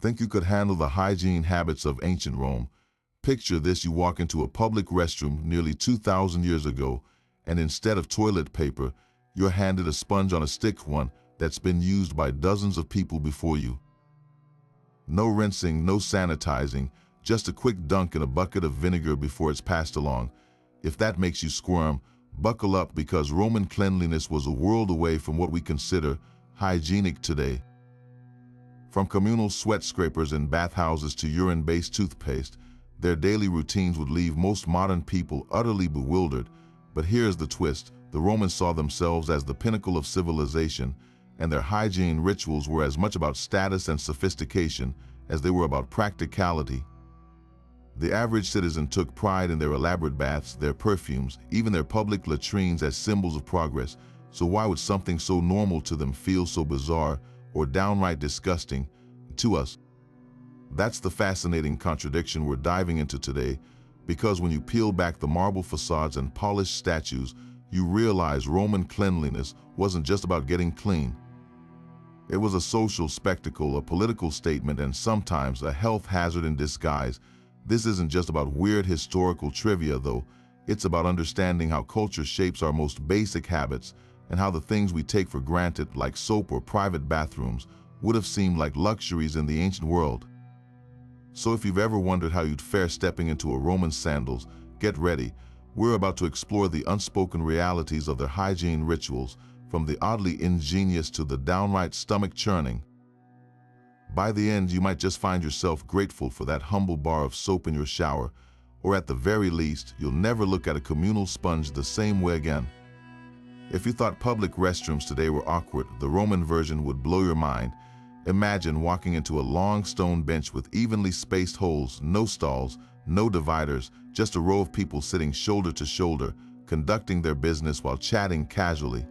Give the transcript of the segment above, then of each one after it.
Think you could handle the hygiene habits of ancient Rome? Picture this: you walk into a public restroom nearly 2,000 years ago, and instead of toilet paper, you're handed a sponge on a stick, one that's been used by dozens of people before you. No rinsing, no sanitizing, just a quick dunk in a bucket of vinegar before it's passed along. If that makes you squirm, buckle up, because Roman cleanliness was a world away from what we consider hygienic today. From communal sweat scrapers in bathhouses to urine-based toothpaste, their daily routines would leave most modern people utterly bewildered. But here's the twist: the Romans saw themselves as the pinnacle of civilization, and their hygiene rituals were as much about status and sophistication as they were about practicality. The average citizen took pride in their elaborate baths, their perfumes, even their public latrines as symbols of progress. So why would something so normal to them feel so bizarre or downright disgusting to us? That's the fascinating contradiction we're diving into today, because when you peel back the marble facades and polished statues, you realize Roman cleanliness wasn't just about getting clean. It was a social spectacle, a political statement, and sometimes a health hazard in disguise. This isn't just about weird historical trivia, though. It's about understanding how culture shapes our most basic habits, and how the things we take for granted, like soap or private bathrooms, would have seemed like luxuries in the ancient world. So if you've ever wondered how you'd fare stepping into a Roman sandals, get ready. We're about to explore the unspoken realities of their hygiene rituals, from the oddly ingenious to the downright stomach-churning. By the end, you might just find yourself grateful for that humble bar of soap in your shower, or at the very least, you'll never look at a communal sponge the same way again. If you thought public restrooms today were awkward, the Roman version would blow your mind. Imagine walking into a long stone bench with evenly spaced holes, no stalls, no dividers, just a row of people sitting shoulder to shoulder, conducting their business while chatting casually.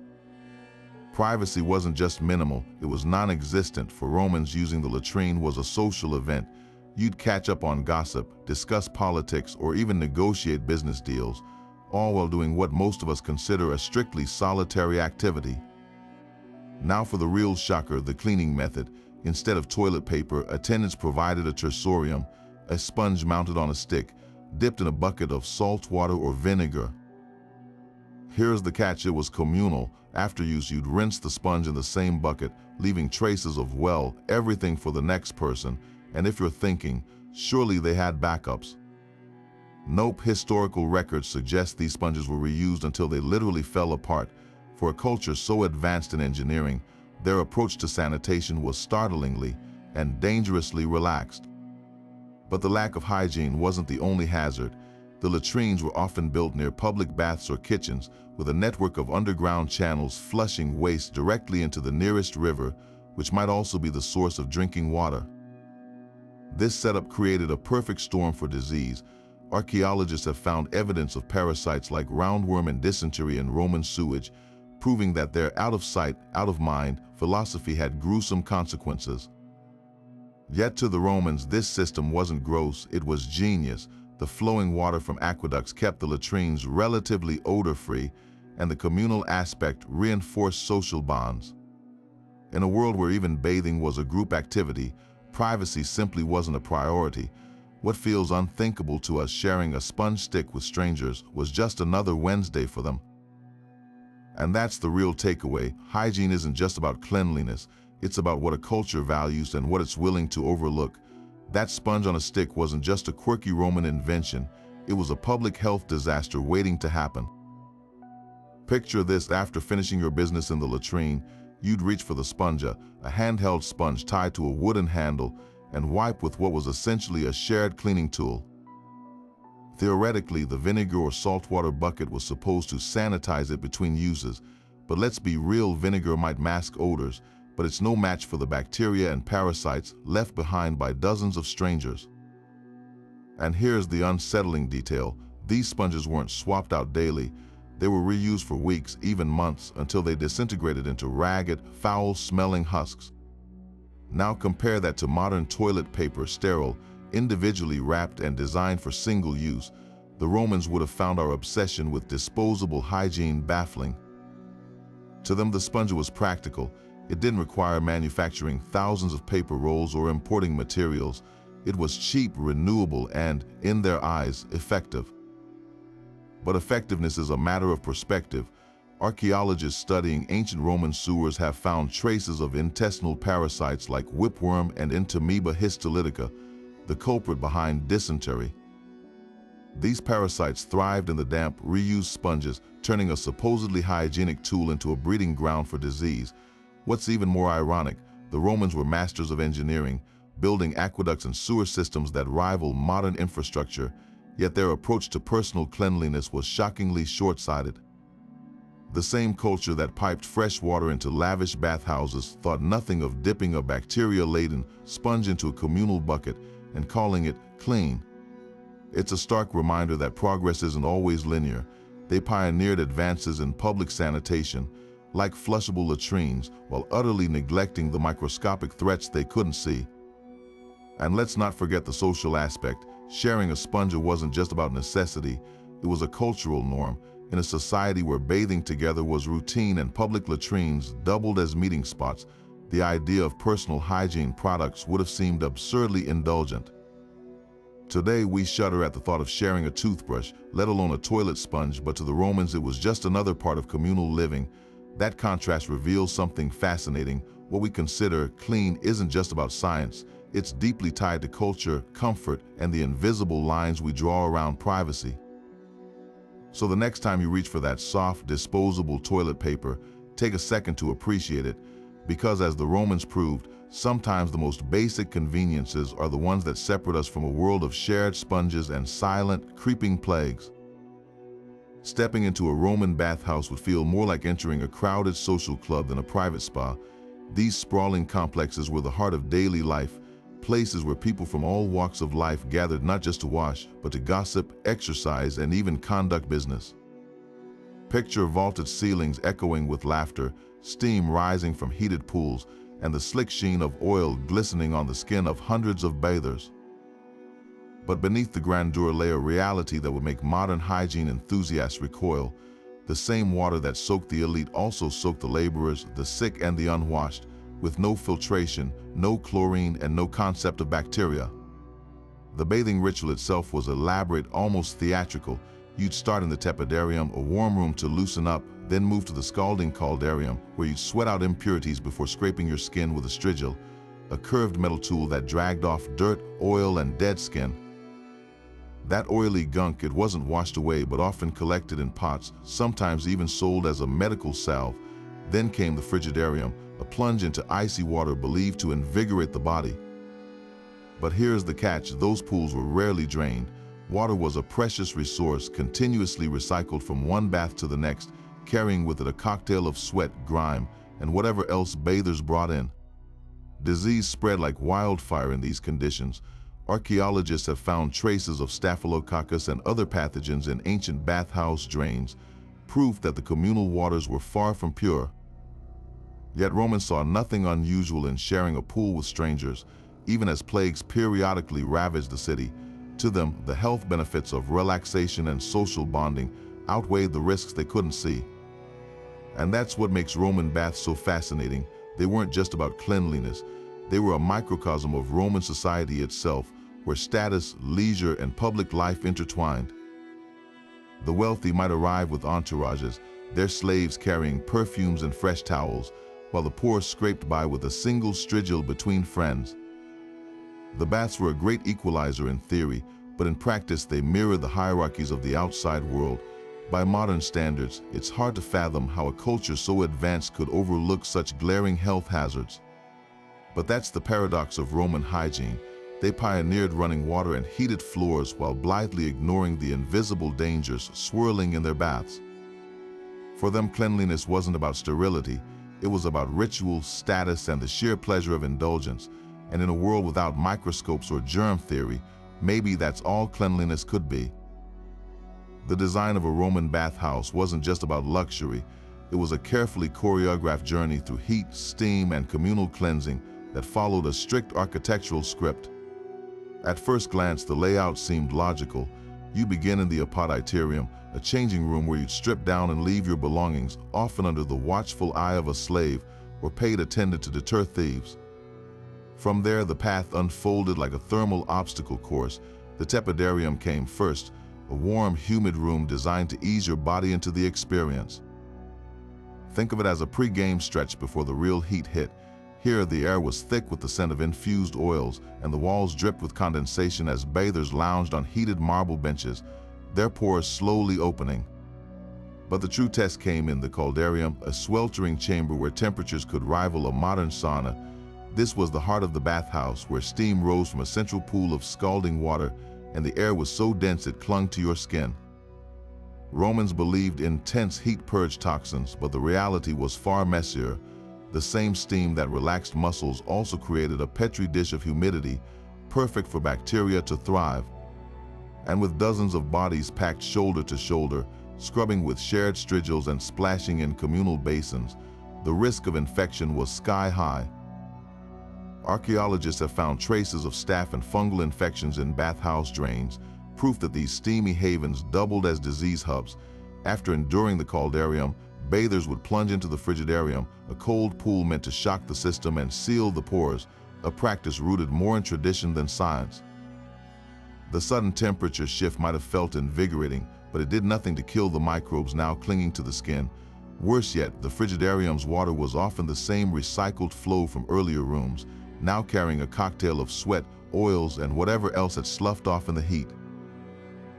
Privacy wasn't just minimal, it was non-existent. For Romans, using the latrine was a social event. You'd catch up on gossip, discuss politics, or even negotiate business deals, all while doing what most of us consider a strictly solitary activity. Now for the real shocker, the cleaning method. Instead of toilet paper, attendants provided a tersorium, a sponge mounted on a stick, dipped in a bucket of salt water or vinegar. Here's the catch: it was communal. After use, you'd rinse the sponge in the same bucket, leaving traces of, well, everything for the next person. And if you're thinking, surely they had backups. Nope, historical records suggest these sponges were reused until they literally fell apart. For a culture so advanced in engineering, their approach to sanitation was startlingly and dangerously relaxed. But the lack of hygiene wasn't the only hazard. The latrines were often built near public baths or kitchens, with a network of underground channels flushing waste directly into the nearest river, which might also be the source of drinking water. This setup created a perfect storm for disease. Archaeologists have found evidence of parasites like roundworm and dysentery in Roman sewage, proving that their out of sight, out of mind philosophy had gruesome consequences. Yet to the Romans, this system wasn't gross, it was genius. The flowing water from aqueducts kept the latrines relatively odor-free, and the communal aspect reinforced social bonds. In a world where even bathing was a group activity, privacy simply wasn't a priority. What feels unthinkable to us, sharing a sponge stick with strangers, was just another Wednesday for them. And that's the real takeaway. Hygiene isn't just about cleanliness, it's about what a culture values and what it's willing to overlook. That sponge on a stick wasn't just a quirky Roman invention, it was a public health disaster waiting to happen. Picture this: after finishing your business in the latrine, you'd reach for the Spongia, a handheld sponge tied to a wooden handle, and wipe with what was essentially a shared cleaning tool. Theoretically, the vinegar or saltwater bucket was supposed to sanitize it between uses, but let's be real, vinegar might mask odors, but it's no match for the bacteria and parasites left behind by dozens of strangers. And here's the unsettling detail: these sponges weren't swapped out daily. They were reused for weeks, even months, until they disintegrated into ragged, foul-smelling husks. Now compare that to modern toilet paper, sterile, individually wrapped and designed for single use. The Romans would have found our obsession with disposable hygiene baffling. To them, the sponge was practical. It didn't require manufacturing thousands of paper rolls or importing materials. It was cheap, renewable, and, in their eyes, effective. But effectiveness is a matter of perspective. Archaeologists studying ancient Roman sewers have found traces of intestinal parasites like whipworm and Entamoeba histolytica, the culprit behind dysentery. These parasites thrived in the damp, reused sponges, turning a supposedly hygienic tool into a breeding ground for disease. What's even more ironic, the Romans were masters of engineering, building aqueducts and sewer systems that rival modern infrastructure, yet their approach to personal cleanliness was shockingly short-sighted. The same culture that piped fresh water into lavish bathhouses thought nothing of dipping a bacteria-laden sponge into a communal bucket and calling it clean. It's a stark reminder that progress isn't always linear. They pioneered advances in public sanitation, like flushable latrines, while utterly neglecting the microscopic threats they couldn't see. And let's not forget the social aspect. Sharing a sponge wasn't just about necessity, it was a cultural norm. In a society where bathing together was routine and public latrines doubled as meeting spots, the idea of personal hygiene products would have seemed absurdly indulgent. Today, we shudder at the thought of sharing a toothbrush, let alone a toilet sponge, but to the Romans it was just another part of communal living. That contrast reveals something fascinating. What we consider clean isn't just about science. It's deeply tied to culture, comfort, and the invisible lines we draw around privacy. So the next time you reach for that soft, disposable toilet paper, take a second to appreciate it, because as the Romans proved, sometimes the most basic conveniences are the ones that separate us from a world of shared sponges and silent, creeping plagues. Stepping into a Roman bathhouse would feel more like entering a crowded social club than a private spa. These sprawling complexes were the heart of daily life, places where people from all walks of life gathered not just to wash, but to gossip, exercise, and even conduct business. Picture vaulted ceilings echoing with laughter, steam rising from heated pools, and the slick sheen of oil glistening on the skin of hundreds of bathers. But beneath the grandeur lay a reality that would make modern hygiene enthusiasts recoil. The same water that soaked the elite also soaked the laborers, the sick, and the unwashed, with no filtration, no chlorine, and no concept of bacteria. The bathing ritual itself was elaborate, almost theatrical. You'd start in the tepidarium, a warm room to loosen up, then move to the scalding caldarium, where you'd sweat out impurities before scraping your skin with a strigil, a curved metal tool that dragged off dirt, oil, and dead skin. That oily gunk, it wasn't washed away but often collected in pots, sometimes even sold as a medical salve. Then came the frigidarium, a plunge into icy water believed to invigorate the body. But here's the catch, those pools were rarely drained. Water was a precious resource, continuously recycled from one bath to the next, carrying with it a cocktail of sweat, grime, and whatever else bathers brought in. Disease spread like wildfire in these conditions. Archaeologists have found traces of staphylococcus and other pathogens in ancient bathhouse drains, proof that the communal waters were far from pure. Yet Romans saw nothing unusual in sharing a pool with strangers, even as plagues periodically ravaged the city. To them, the health benefits of relaxation and social bonding outweighed the risks they couldn't see. And that's what makes Roman baths so fascinating. They weren't just about cleanliness. They were a microcosm of Roman society itself, where status, leisure, and public life intertwined. The wealthy might arrive with entourages, their slaves carrying perfumes and fresh towels, while the poor scraped by with a single strigil between friends. The baths were a great equalizer in theory, but in practice they mirrored the hierarchies of the outside world. By modern standards, it's hard to fathom how a culture so advanced could overlook such glaring health hazards. But that's the paradox of Roman hygiene. They pioneered running water and heated floors while blithely ignoring the invisible dangers swirling in their baths. For them, cleanliness wasn't about sterility. It was about ritual, status, and the sheer pleasure of indulgence. And in a world without microscopes or germ theory, maybe that's all cleanliness could be. The design of a Roman bathhouse wasn't just about luxury. It was a carefully choreographed journey through heat, steam, and communal cleansing that followed a strict architectural script. At first glance, the layout seemed logical. You begin in the apoditerium, a changing room where you'd strip down and leave your belongings, often under the watchful eye of a slave, or paid attendant to deter thieves. From there, the path unfolded like a thermal obstacle course. The tepidarium came first, a warm, humid room designed to ease your body into the experience. Think of it as a pre-game stretch before the real heat hit. Here, the air was thick with the scent of infused oils, and the walls dripped with condensation as bathers lounged on heated marble benches, their pores slowly opening. But the true test came in the caldarium, a sweltering chamber where temperatures could rival a modern sauna. This was the heart of the bathhouse, where steam rose from a central pool of scalding water, and the air was so dense it clung to your skin. Romans believed intense heat purged toxins, but the reality was far messier. The same steam that relaxed muscles also created a petri dish of humidity, perfect for bacteria to thrive. And with dozens of bodies packed shoulder to shoulder, scrubbing with shared strigils and splashing in communal basins, the risk of infection was sky high. Archaeologists have found traces of staph and fungal infections in bathhouse drains, proof that these steamy havens doubled as disease hubs. After enduring the caldarium, bathers would plunge into the frigidarium, a cold pool meant to shock the system and seal the pores, a practice rooted more in tradition than science. The sudden temperature shift might have felt invigorating, but it did nothing to kill the microbes now clinging to the skin. Worse yet, the frigidarium's water was often the same recycled flow from earlier rooms, now carrying a cocktail of sweat, oils, and whatever else had sloughed off in the heat.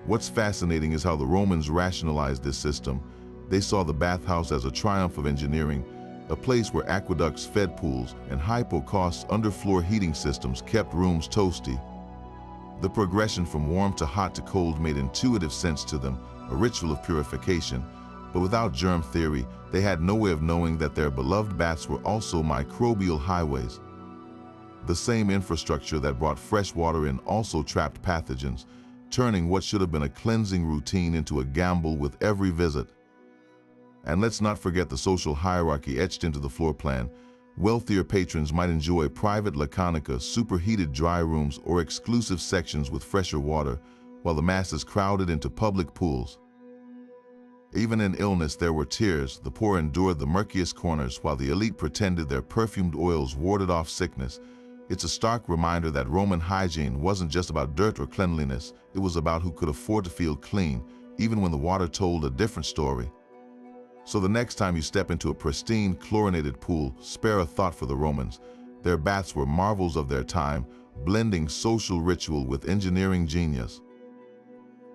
What's fascinating is how the Romans rationalized this system. They saw the bathhouse as a triumph of engineering, a place where aqueducts fed pools and high-cost underfloor heating systems kept rooms toasty. The progression from warm to hot to cold made intuitive sense to them, a ritual of purification. But without germ theory, they had no way of knowing that their beloved baths were also microbial highways. The same infrastructure that brought fresh water in also trapped pathogens, turning what should have been a cleansing routine into a gamble with every visit. And let's not forget the social hierarchy etched into the floor plan. Wealthier patrons might enjoy private laconica, superheated dry rooms, or exclusive sections with fresher water, while the masses crowded into public pools. Even in illness, there were tiers. The poor endured the murkiest corners, while the elite pretended their perfumed oils warded off sickness. It's a stark reminder that Roman hygiene wasn't just about dirt or cleanliness, it was about who could afford to feel clean, even when the water told a different story. So the next time you step into a pristine, chlorinated pool, spare a thought for the Romans. Their baths were marvels of their time, blending social ritual with engineering genius.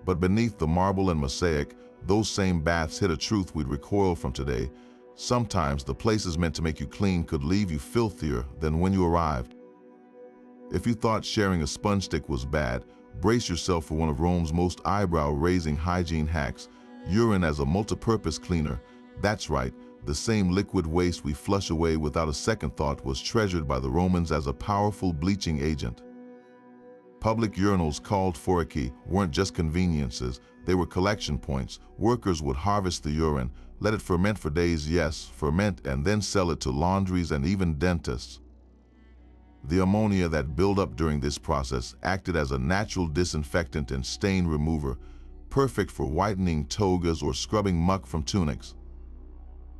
But beneath the marble and mosaic, those same baths hid a truth we'd recoil from today. Sometimes the places meant to make you clean could leave you filthier than when you arrived. If you thought sharing a sponge stick was bad, brace yourself for one of Rome's most eyebrow-raising hygiene hacks: urine as a multi-purpose cleaner. That's right, the same liquid waste we flush away without a second thought was treasured by the Romans as a powerful bleaching agent. Public urinals, called horrifically, weren't just conveniences, they were collection points. Workers would harvest the urine, let it ferment for days, yes, ferment, and then sell it to laundries and even dentists. The ammonia that built up during this process acted as a natural disinfectant and stain remover, perfect for whitening togas or scrubbing muck from tunics.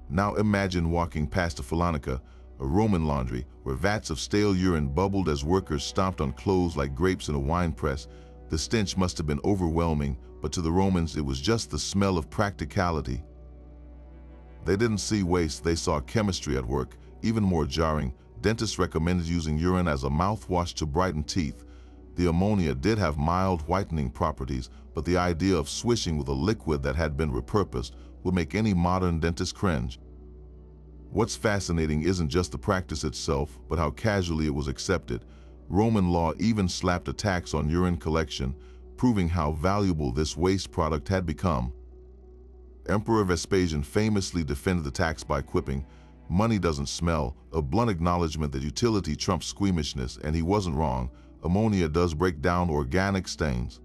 Now imagine walking past a Falonica, a Roman laundry, where vats of stale urine bubbled as workers stomped on clothes like grapes in a wine press. The stench must have been overwhelming, but to the Romans it was just the smell of practicality. They didn't see waste, they saw chemistry at work. Even more jarring, dentists recommended using urine as a mouthwash to brighten teeth. The ammonia did have mild whitening properties, but the idea of swishing with a liquid that had been repurposed would make any modern dentist cringe. What's fascinating isn't just the practice itself, but how casually it was accepted. Roman law even slapped a tax on urine collection, proving how valuable this waste product had become. Emperor Vespasian famously defended the tax by quipping, "Money doesn't smell," a blunt acknowledgement that utility trumps squeamishness, and he wasn't wrong. Ammonia does break down organic stains.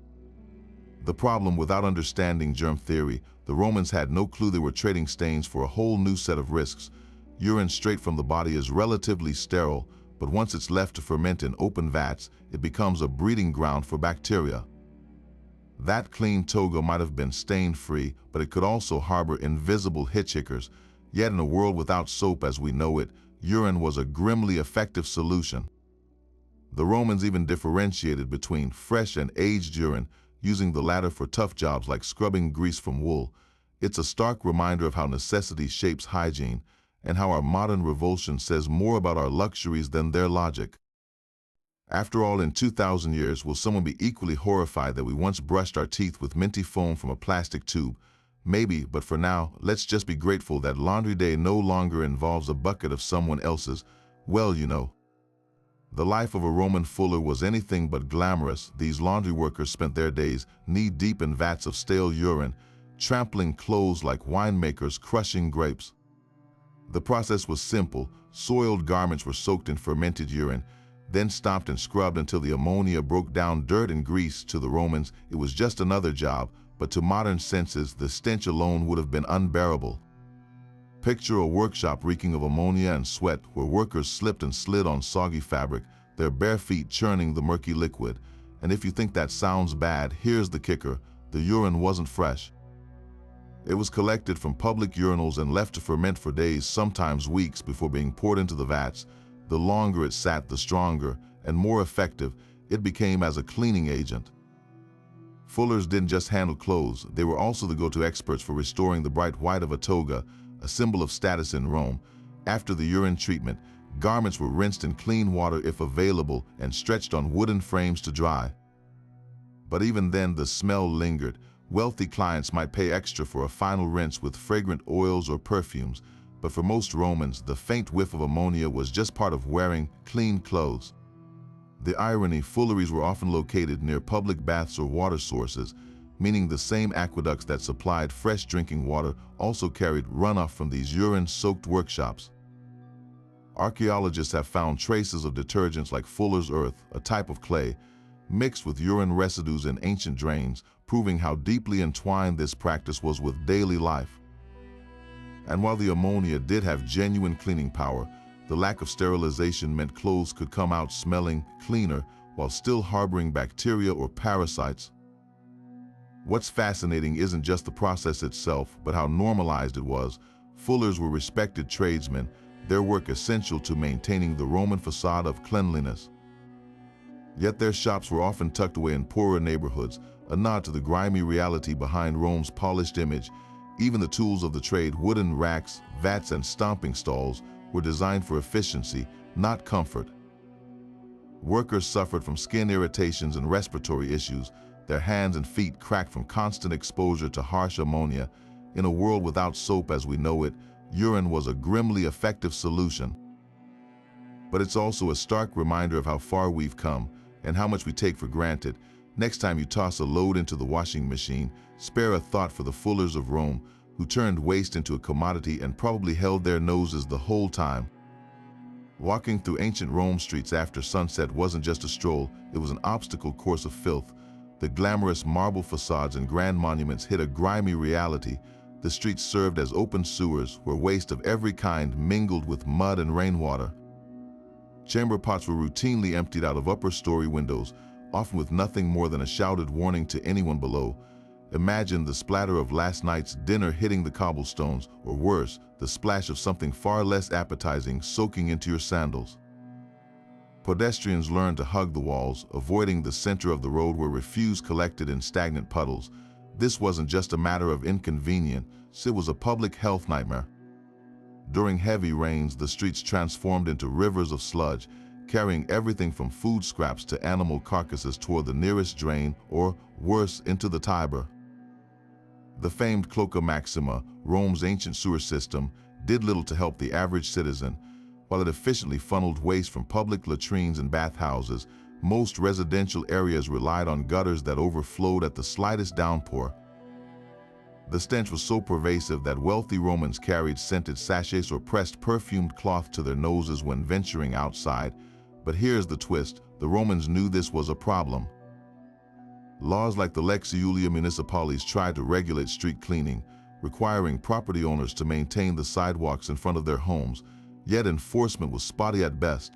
The problem, without understanding germ theory, the Romans had no clue they were trading stains for a whole new set of risks. Urine straight from the body is relatively sterile, but once it's left to ferment in open vats, it becomes a breeding ground for bacteria. That clean toga might have been stain-free, but it could also harbor invisible hitchhickers. Yet in a world without soap as we know it, urine was a grimly effective solution. The Romans even differentiated between fresh and aged urine, using the latter for tough jobs like scrubbing grease from wool. It's a stark reminder of how necessity shapes hygiene, and how our modern revulsion says more about our luxuries than their logic. After all, in 2,000 years, will someone be equally horrified that we once brushed our teeth with minty foam from a plastic tube? Maybe, but for now, let's just be grateful that laundry day no longer involves a bucket of someone else's, well, you know. The life of a Roman fuller was anything but glamorous. These laundry workers spent their days knee-deep in vats of stale urine, trampling clothes like winemakers crushing grapes. The process was simple. Soiled garments were soaked in fermented urine, then stomped and scrubbed until the ammonia broke down dirt and grease. To the Romans, it was just another job, but to modern senses, the stench alone would have been unbearable. Picture a workshop reeking of ammonia and sweat, where workers slipped and slid on soggy fabric, their bare feet churning the murky liquid. And if you think that sounds bad, here's the kicker: the urine wasn't fresh. It was collected from public urinals and left to ferment for days, sometimes weeks, before being poured into the vats. The longer it sat, the stronger and more effective it became as a cleaning agent. Fullers didn't just handle clothes, they were also the go-to experts for restoring the bright white of a toga, a symbol of status in Rome. After the urine treatment, garments were rinsed in clean water if available and stretched on wooden frames to dry. But even then, the smell lingered. Wealthy clients might pay extra for a final rinse with fragrant oils or perfumes, but for most Romans, the faint whiff of ammonia was just part of wearing clean clothes. The irony: fulleries were often located near public baths or water sources, meaning the same aqueducts that supplied fresh drinking water also carried runoff from these urine-soaked workshops. Archaeologists have found traces of detergents like fuller's earth, a type of clay, mixed with urine residues in ancient drains, proving how deeply entwined this practice was with daily life. And while the ammonia did have genuine cleaning power, the lack of sterilization meant clothes could come out smelling cleaner while still harboring bacteria or parasites. What's fascinating isn't just the process itself, but how normalized it was. Fullers were respected tradesmen, their work essential to maintaining the Roman facade of cleanliness. Yet their shops were often tucked away in poorer neighborhoods, a nod to the grimy reality behind Rome's polished image. Even the tools of the trade, wooden racks, vats, and stomping stalls, were designed for efficiency, not comfort. Workers suffered from skin irritations and respiratory issues, their hands and feet cracked from constant exposure to harsh ammonia. In a world without soap as we know it, urine was a grimly effective solution. But it's also a stark reminder of how far we've come and how much we take for granted. Next time you toss a load into the washing machine, spare a thought for the fullers of Rome, who turned waste into a commodity and probably held their noses the whole time. Walking through ancient Rome streets after sunset wasn't just a stroll, it was an obstacle course of filth. The glamorous marble facades and grand monuments hid a grimy reality. The streets served as open sewers where waste of every kind mingled with mud and rainwater. Chamber pots were routinely emptied out of upper-story windows, often with nothing more than a shouted warning to anyone below. Imagine the splatter of last night's dinner hitting the cobblestones, or worse, the splash of something far less appetizing soaking into your sandals. Pedestrians learned to hug the walls, avoiding the center of the road where refuse collected in stagnant puddles. This wasn't just a matter of inconvenience, it was a public health nightmare. During heavy rains, the streets transformed into rivers of sludge, carrying everything from food scraps to animal carcasses toward the nearest drain, or, worse, into the Tiber. The famed Cloaca Maxima, Rome's ancient sewer system, did little to help the average citizen. While it efficiently funneled waste from public latrines and bathhouses, most residential areas relied on gutters that overflowed at the slightest downpour. The stench was so pervasive that wealthy Romans carried scented sachets or pressed perfumed cloth to their noses when venturing outside. But here's the twist: the Romans knew this was a problem. Laws like the Lex Iulia Municipalis tried to regulate street cleaning, requiring property owners to maintain the sidewalks in front of their homes, yet enforcement was spotty at best.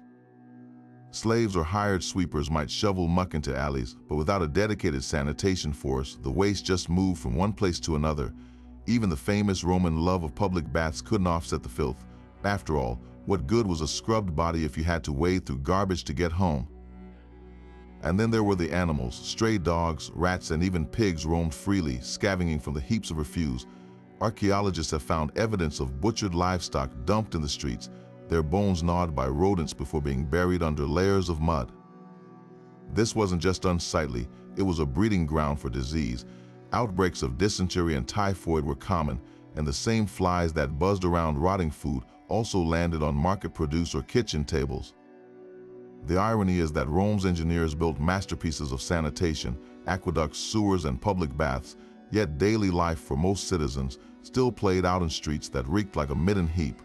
Slaves or hired sweepers might shovel muck into alleys, but without a dedicated sanitation force, the waste just moved from one place to another. Even the famous Roman love of public baths couldn't offset the filth. After all, What good was a scrubbed body if you had to wade through garbage to get home? And then there were the animals. Stray dogs, rats, and even pigs roamed freely, scavenging from the heaps of refuse. Archaeologists have found evidence of butchered livestock dumped in the streets, their bones gnawed by rodents before being buried under layers of mud. This wasn't just unsightly, it was a breeding ground for disease. Outbreaks of dysentery and typhoid were common, and the same flies that buzzed around rotting food also landed on market produce or kitchen tables. The irony is that Rome's engineers built masterpieces of sanitation, aqueducts, sewers, and public baths, yet daily life for most citizens still played out in streets that reeked like a midden heap.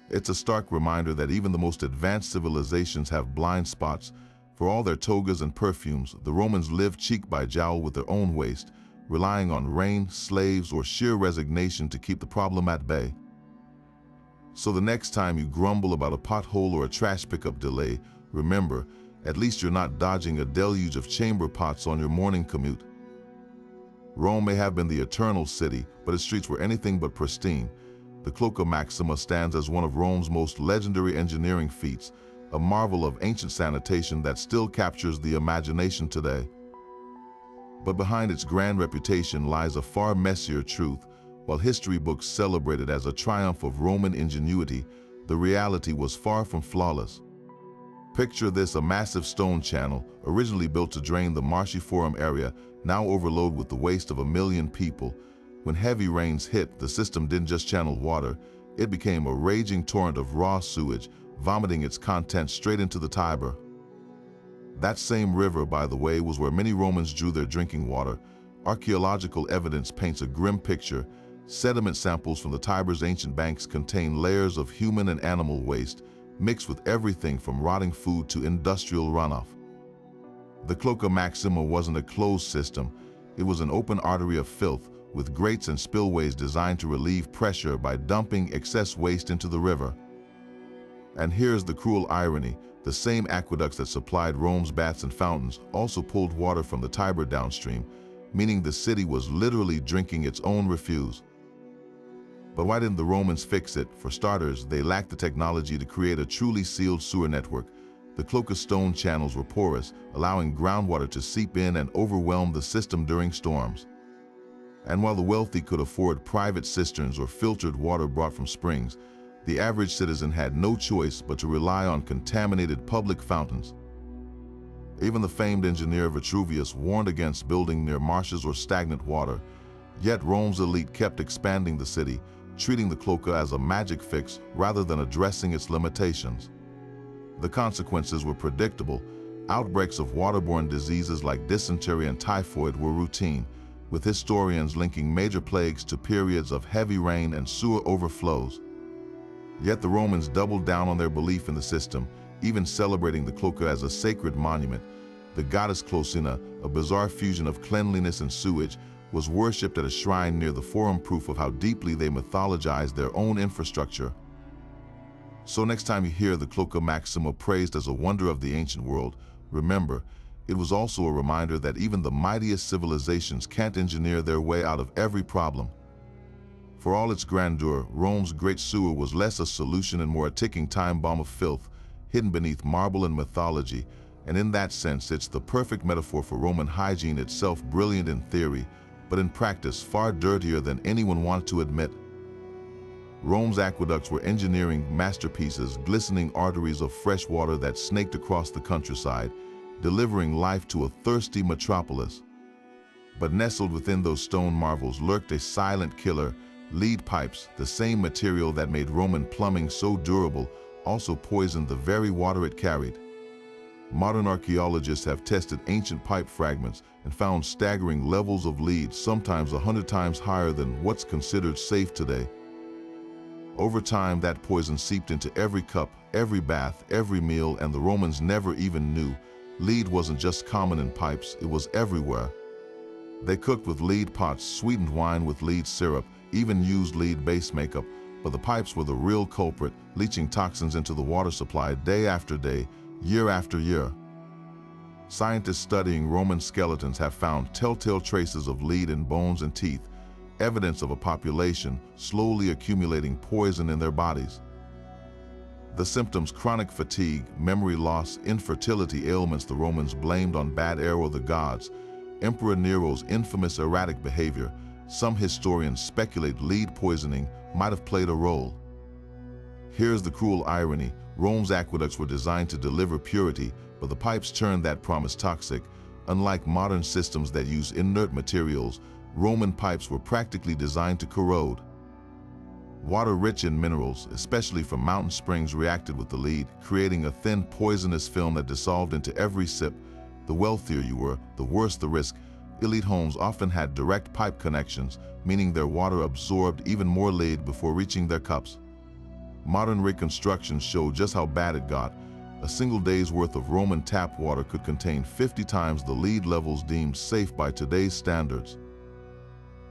It's a stark reminder that even the most advanced civilizations have blind spots. For all their togas and perfumes, the Romans lived cheek by jowl with their own waste, relying on rain, slaves, or sheer resignation to keep the problem at bay. So the next time you grumble about a pothole or a trash pickup delay, remember, at least you're not dodging a deluge of chamber pots on your morning commute. Rome may have been the eternal city, but its streets were anything but pristine. The Cloaca Maxima stands as one of Rome's most legendary engineering feats, a marvel of ancient sanitation that still captures the imagination today. But behind its grand reputation lies a far messier truth. While history books celebrate it as a triumph of Roman ingenuity, the reality was far from flawless. Picture this: a massive stone channel, originally built to drain the marshy Forum area, now overloaded with the waste of 1 million people. When heavy rains hit, the system didn't just channel water, it became a raging torrent of raw sewage, vomiting its contents straight into the Tiber. That same river, by the way, was where many Romans drew their drinking water. Archaeological evidence paints a grim picture. Sediment samples from the Tiber's ancient banks contain layers of human and animal waste, mixed with everything from rotting food to industrial runoff. The Cloaca Maxima wasn't a closed system, it was an open artery of filth, with grates and spillways designed to relieve pressure by dumping excess waste into the river. And here's the cruel irony: the same aqueducts that supplied Rome's baths and fountains also pulled water from the Tiber downstream, meaning the city was literally drinking its own refuse. But why didn't the Romans fix it? For starters, they lacked the technology to create a truly sealed sewer network. The Cloaca stone channels were porous, allowing groundwater to seep in and overwhelm the system during storms. And while the wealthy could afford private cisterns or filtered water brought from springs, the average citizen had no choice but to rely on contaminated public fountains. Even the famed engineer Vitruvius warned against building near marshes or stagnant water, yet Rome's elite kept expanding the city, treating the Cloaca as a magic fix rather than addressing its limitations. The consequences were predictable. Outbreaks of waterborne diseases like dysentery and typhoid were routine, with historians linking major plagues to periods of heavy rain and sewer overflows. Yet the Romans doubled down on their belief in the system, even celebrating the Cloaca as a sacred monument. The goddess Clocina, a bizarre fusion of cleanliness and sewage, was worshipped at a shrine near the Forum, proof of how deeply they mythologized their own infrastructure. So next time you hear the Cloaca Maxima praised as a wonder of the ancient world, remember, it was also a reminder that even the mightiest civilizations can't engineer their way out of every problem. For all its grandeur, Rome's great sewer was less a solution and more a ticking time bomb of filth, hidden beneath marble and mythology, and in that sense it's the perfect metaphor for Roman hygiene itself, brilliant in theory, but in practice far dirtier than anyone wanted to admit. Rome's aqueducts were engineering masterpieces, glistening arteries of fresh water that snaked across the countryside, delivering life to a thirsty metropolis. But nestled within those stone marvels lurked a silent killer. Lead pipes, the same material that made Roman plumbing so durable, also poisoned the very water it carried. Modern archaeologists have tested ancient pipe fragments and found staggering levels of lead, sometimes 100 times higher than what's considered safe today. Over time, that poison seeped into every cup, every bath, every meal, and the Romans never even knew. Lead wasn't just common in pipes, it was everywhere. They cooked with lead pots, sweetened wine with lead syrup, even used lead-based makeup, but the pipes were the real culprit, leaching toxins into the water supply day after day, year after year. Scientists studying Roman skeletons have found telltale traces of lead in bones and teeth, evidence of a population slowly accumulating poison in their bodies. The symptoms: chronic fatigue, memory loss, infertility ailments the Romans blamed on bad air or the gods, Emperor Nero's infamous erratic behavior. Some historians speculate lead poisoning might have played a role. Here's the cruel irony: Rome's aqueducts were designed to deliver purity, but the pipes turned that promise toxic. Unlike modern systems that use inert materials, Roman pipes were practically designed to corrode. Water rich in minerals, especially from mountain springs, reacted with the lead, creating a thin, poisonous film that dissolved into every sip. The wealthier you were, the worse the risk. Elite homes often had direct pipe connections, meaning their water absorbed even more lead before reaching their cups. Modern reconstructions show just how bad it got. A single day's worth of Roman tap water could contain 50 times the lead levels deemed safe by today's standards.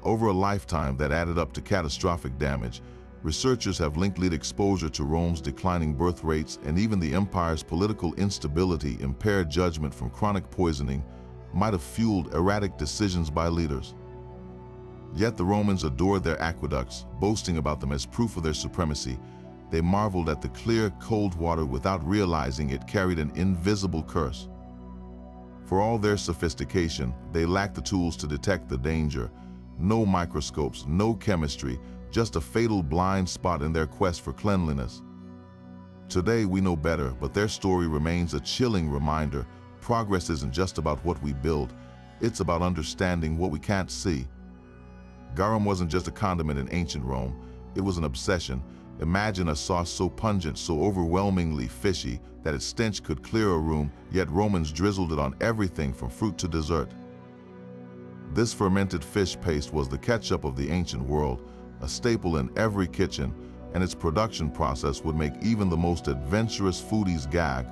Over a lifetime, that added up to catastrophic damage. Researchers have linked lead exposure to Rome's declining birth rates, and even the empire's political instability. Impaired judgment from chronic poisoning might have fueled erratic decisions by leaders. Yet the Romans adored their aqueducts, boasting about them as proof of their supremacy. They marveled at the clear, cold water without realizing it carried an invisible curse. For all their sophistication, they lacked the tools to detect the danger. No microscopes, no chemistry, just a fatal blind spot in their quest for cleanliness. Today we know better, but their story remains a chilling reminder. Progress isn't just about what we build, it's about understanding what we can't see. Garum wasn't just a condiment in ancient Rome, it was an obsession. Imagine a sauce so pungent, so overwhelmingly fishy, that its stench could clear a room, yet Romans drizzled it on everything from fruit to dessert. This fermented fish paste was the ketchup of the ancient world, a staple in every kitchen, and its production process would make even the most adventurous foodies gag.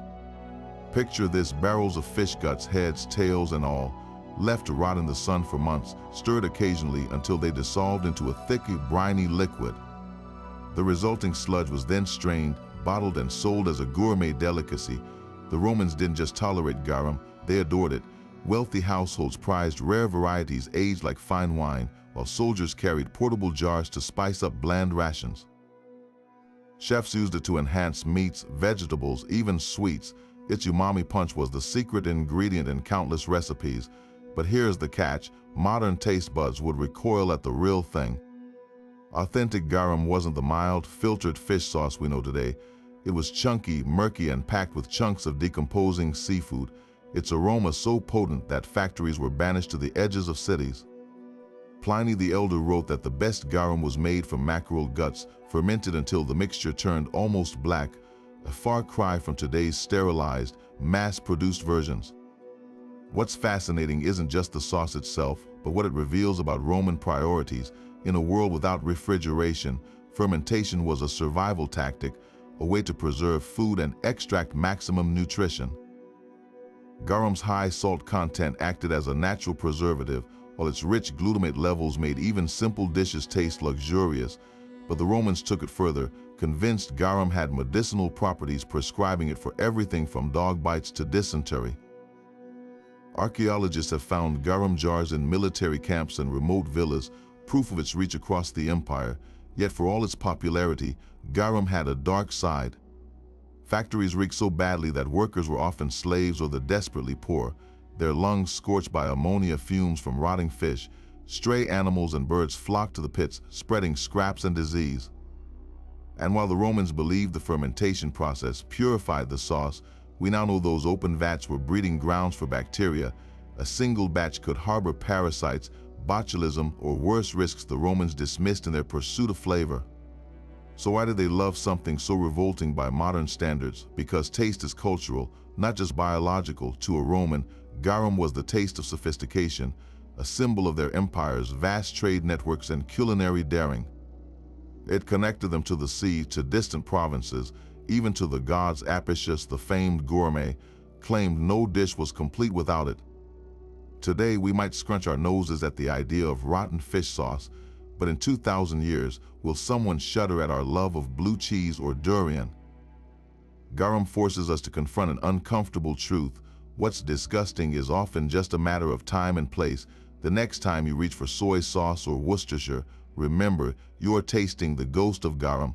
Picture this: barrels of fish guts, heads, tails, and all, left to rot in the sun for months, stirred occasionally until they dissolved into a thick, briny liquid. The resulting sludge was then strained, bottled, and sold as a gourmet delicacy. The Romans didn't just tolerate garum, they adored it. Wealthy households prized rare varieties aged like fine wine, while soldiers carried portable jars to spice up bland rations. Chefs used it to enhance meats, vegetables, even sweets. Its umami punch was the secret ingredient in countless recipes. But here's the catch: modern taste buds would recoil at the real thing. Authentic garum wasn't the mild, filtered fish sauce we know today. It was chunky, murky, and packed with chunks of decomposing seafood. Its aroma so potent that factories were banished to the edges of cities. Pliny the Elder wrote that the best garum was made from mackerel guts, fermented until the mixture turned almost black, a far cry from today's sterilized, mass-produced versions. What's fascinating isn't just the sauce itself, but what it reveals about Roman priorities. In a world without refrigeration, fermentation was a survival tactic, a way to preserve food and extract maximum nutrition. Garum's high salt content acted as a natural preservative, while its rich glutamate levels made even simple dishes taste luxurious. But the Romans took it further, convinced garum had medicinal properties, prescribing it for everything from dog bites to dysentery. Archaeologists have found garum jars in military camps and remote villas, proof of its reach across the empire. Yet for all its popularity, garum had a dark side. Factories reeked so badly that workers were often slaves or the desperately poor, their lungs scorched by ammonia fumes from rotting fish. Stray animals and birds flocked to the pits, spreading scraps and disease. And while the Romans believed the fermentation process purified the sauce, we now know those open vats were breeding grounds for bacteria. A single batch could harbor parasites, botulism, or worse risks the Romans dismissed in their pursuit of flavor. So why did they love something so revolting by modern standards? Because taste is cultural, not just biological. To a Roman, garum was the taste of sophistication, a symbol of their empire's vast trade networks and culinary daring. It connected them to the sea, to distant provinces, even to the gods. Apicius, the famed gourmet, claimed no dish was complete without it. Today we might scrunch our noses at the idea of rotten fish sauce, but in 2,000 years, will someone shudder at our love of blue cheese or durian? Garum forces us to confront an uncomfortable truth. What's disgusting is often just a matter of time and place. The next time you reach for soy sauce or Worcestershire, remember, you're tasting the ghost of garum.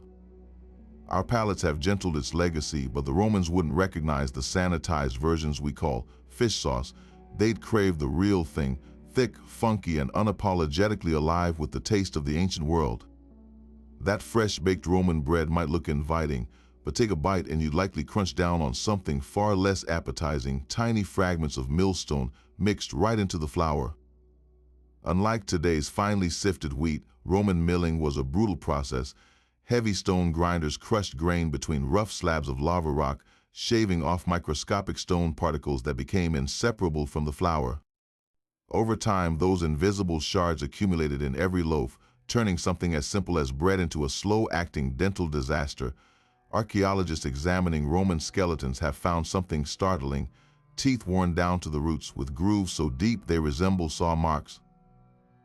Our palates have gentled its legacy, but the Romans wouldn't recognize the sanitized versions we call fish sauce. They'd crave the real thing, thick, funky, and unapologetically alive with the taste of the ancient world. That fresh-baked Roman bread might look inviting, but take a bite and you'd likely crunch down on something far less appetizing, tiny fragments of millstone mixed right into the flour. Unlike today's finely sifted wheat, Roman milling was a brutal process. Heavy stone grinders crushed grain between rough slabs of lava rock, shaving off microscopic stone particles that became inseparable from the flour. Over time, those invisible shards accumulated in every loaf, turning something as simple as bread into a slow-acting dental disaster. Archaeologists examining Roman skeletons have found something startling: teeth worn down to the roots with grooves so deep they resemble saw marks.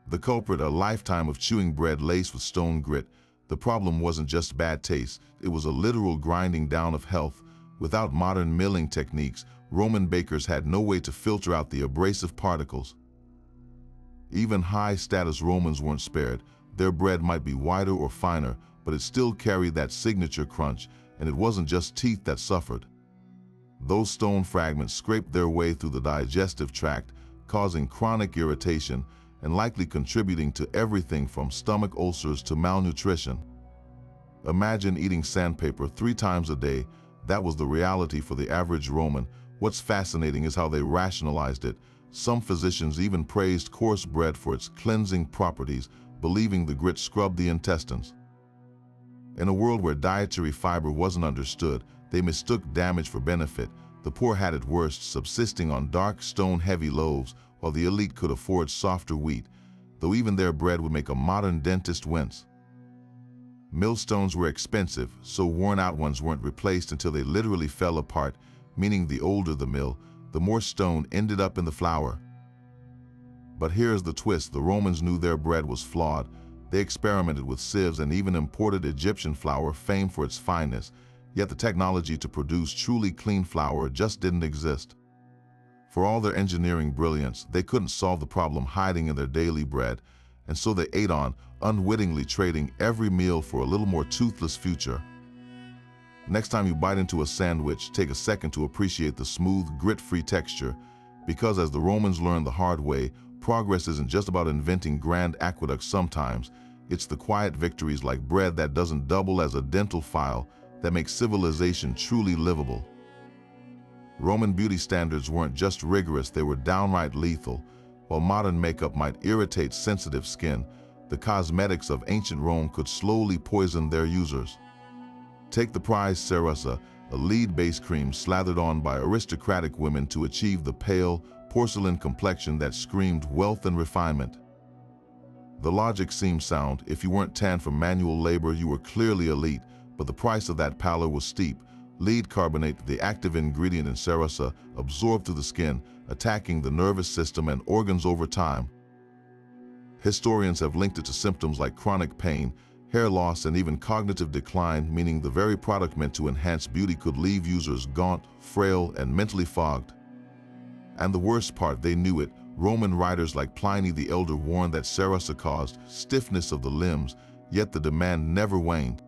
The culprit, a lifetime of chewing bread laced with stone grit. The problem wasn't just bad taste, it was a literal grinding down of health. Without modern milling techniques, Roman bakers had no way to filter out the abrasive particles. Even high-status Romans weren't spared. Their bread might be wider or finer, but it still carried that signature crunch, and it wasn't just teeth that suffered. Those stone fragments scraped their way through the digestive tract, causing chronic irritation and likely contributing to everything from stomach ulcers to malnutrition. Imagine eating sandpaper 3 times a day. That was the reality for the average Roman. What's fascinating is how they rationalized it. Some physicians even praised coarse bread for its cleansing properties, believing the grit scrubbed the intestines. In a world where dietary fiber wasn't understood, they mistook damage for benefit. The poor had it worst, subsisting on dark, stone-heavy loaves, while the elite could afford softer wheat, though even their bread would make a modern dentist wince. Millstones were expensive, so worn-out ones weren't replaced until they literally fell apart, meaning the older the mill, the more stone ended up in the flour. But here's the twist: the Romans knew their bread was flawed. They experimented with sieves and even imported Egyptian flour, famed for its fineness, yet the technology to produce truly clean flour just didn't exist. For all their engineering brilliance, they couldn't solve the problem hiding in their daily bread, and so they ate on, unwittingly trading every meal for a little more toothless future. Next time you bite into a sandwich, take a second to appreciate the smooth, grit-free texture, because as the Romans learned the hard way, progress isn't just about inventing grand aqueducts. Sometimes it's the quiet victories like bread that doesn't double as a dental file that make civilization truly livable. Roman beauty standards weren't just rigorous, they were downright lethal. While modern makeup might irritate sensitive skin, the cosmetics of ancient Rome could slowly poison their users. Take the prized cerasa, a lead-based cream slathered on by aristocratic women to achieve the pale, porcelain complexion that screamed wealth and refinement. The logic seemed sound: if you weren't tanned from manual labor, you were clearly elite, but the price of that pallor was steep. Lead carbonate, the active ingredient in cerasa, absorbed through the skin, attacking the nervous system and organs over time. Historians have linked it to symptoms like chronic pain, hair loss, and even cognitive decline, meaning the very product meant to enhance beauty could leave users gaunt, frail, and mentally fogged. And the worst part, they knew it. Roman writers like Pliny the Elder warned that cerasa caused stiffness of the limbs, yet the demand never waned.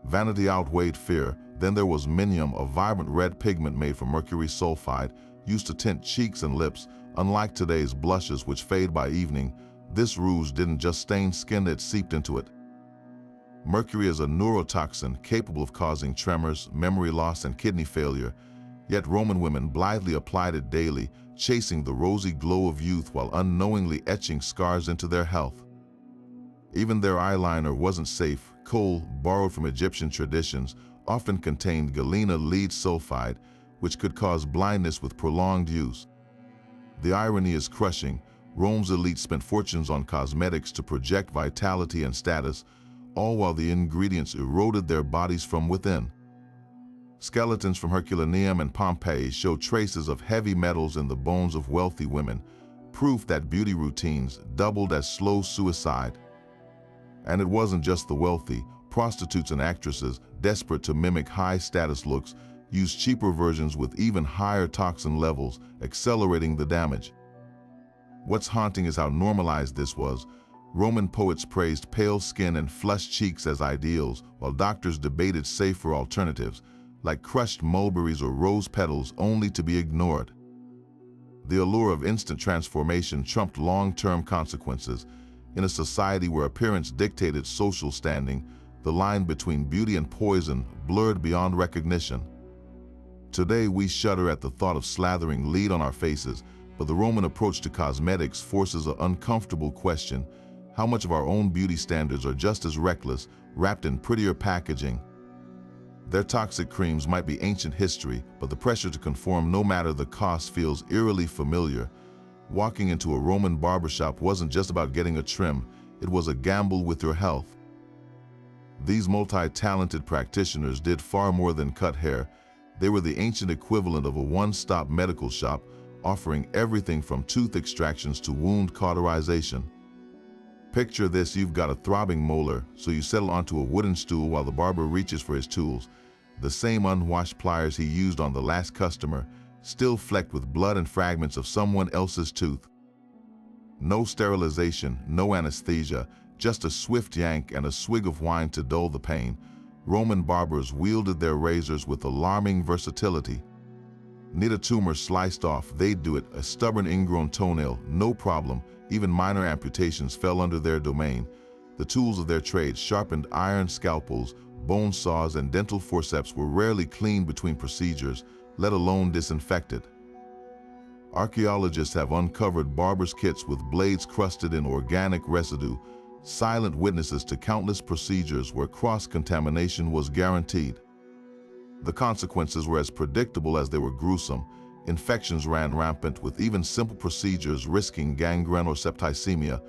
Vanity outweighed fear. Then there was minium, a vibrant red pigment made from mercury sulfide, used to tint cheeks and lips. Unlike today's blushes, which fade by evening, this rouge didn't just stain skin, it seeped into it. Mercury is a neurotoxin capable of causing tremors, memory loss, and kidney failure. Yet Roman women blithely applied it daily, chasing the rosy glow of youth while unknowingly etching scars into their health. Even their eyeliner wasn't safe. Kohl, borrowed from Egyptian traditions, often contained galena lead sulfide, which could cause blindness with prolonged use. The irony is crushing. Rome's elite spent fortunes on cosmetics to project vitality and status, all while the ingredients eroded their bodies from within. Skeletons from Herculaneum and Pompeii show traces of heavy metals in the bones of wealthy women, proof that beauty routines doubled as slow suicide. And it wasn't just the wealthy. Prostitutes and actresses, desperate to mimic high-status looks, used cheaper versions with even higher toxin levels, accelerating the damage. What's haunting is how normalized this was. Roman poets praised pale skin and flushed cheeks as ideals, while doctors debated safer alternatives, like crushed mulberries or rose petals, only to be ignored. The allure of instant transformation trumped long-term consequences. In a society where appearance dictated social standing, the line between beauty and poison blurred beyond recognition. Today we shudder at the thought of slathering lead on our faces, but the Roman approach to cosmetics forces an uncomfortable question: how much of our own beauty standards are just as reckless, wrapped in prettier packaging? Their toxic creams might be ancient history, but the pressure to conform no matter the cost feels eerily familiar. Walking into a Roman barbershop wasn't just about getting a trim, it was a gamble with your health. These multi-talented practitioners did far more than cut hair. They were the ancient equivalent of a one-stop medical shop, offering everything from tooth extractions to wound cauterization. Picture this: you've got a throbbing molar, so you settle onto a wooden stool while the barber reaches for his tools. The same unwashed pliers he used on the last customer, still flecked with blood and fragments of someone else's tooth. No sterilization, no anesthesia, just a swift yank and a swig of wine to dull the pain. Roman barbers wielded their razors with alarming versatility. Need a tumor sliced off, they'd do it. A stubborn ingrown toenail, no problem. Even minor amputations fell under their domain. The tools of their trade, sharpened iron scalpels, bone saws, and dental forceps, were rarely cleaned between procedures, let alone disinfected. Archaeologists have uncovered barbers' kits with blades crusted in organic residue, silent witnesses to countless procedures where cross-contamination was guaranteed. The consequences were as predictable as they were gruesome. Infections ran rampant, with even simple procedures risking gangrene or septicemia.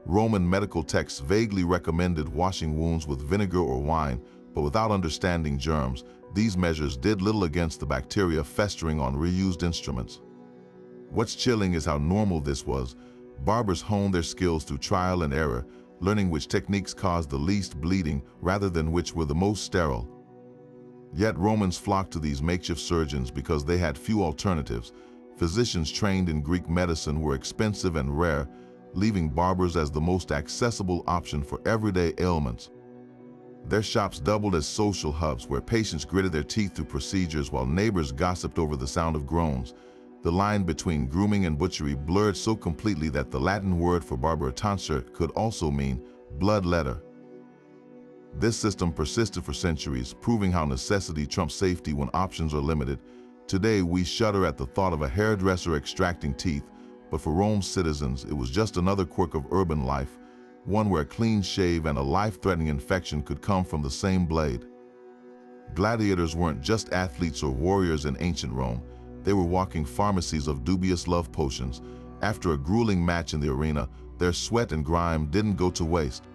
Roman medical texts vaguely recommended washing wounds with vinegar or wine, but without understanding germs, these measures did little against the bacteria festering on reused instruments. What's chilling is how normal this was. Barbers honed their skills through trial and error, learning which techniques caused the least bleeding rather than which were the most sterile. Yet Romans flocked to these makeshift surgeons because they had few alternatives. Physicians trained in Greek medicine were expensive and rare, leaving barbers as the most accessible option for everyday ailments. Their shops doubled as social hubs where patients gritted their teeth through procedures while neighbors gossiped over the sound of groans. The line between grooming and butchery blurred so completely that the Latin word for barbatancer could also mean bloodletter. This system persisted for centuries, proving how necessity trumps safety when options are limited. Today, we shudder at the thought of a hairdresser extracting teeth, but for Rome's citizens, it was just another quirk of urban life, one where a clean shave and a life-threatening infection could come from the same blade. Gladiators weren't just athletes or warriors in ancient Rome. They were walking pharmacies of dubious love potions. After a grueling match in the arena, their sweat and grime didn't go to waste.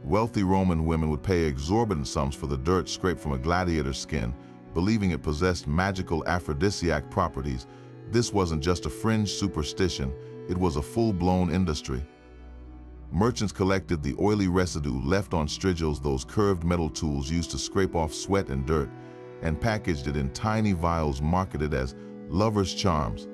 Wealthy Roman women would pay exorbitant sums for the dirt scraped from a gladiator's skin, believing it possessed magical aphrodisiac properties. This wasn't just a fringe superstition, it was a full-blown industry. Merchants collected the oily residue left on strigils, those curved metal tools used to scrape off sweat and dirt, and packaged it in tiny vials marketed as lovers' charms.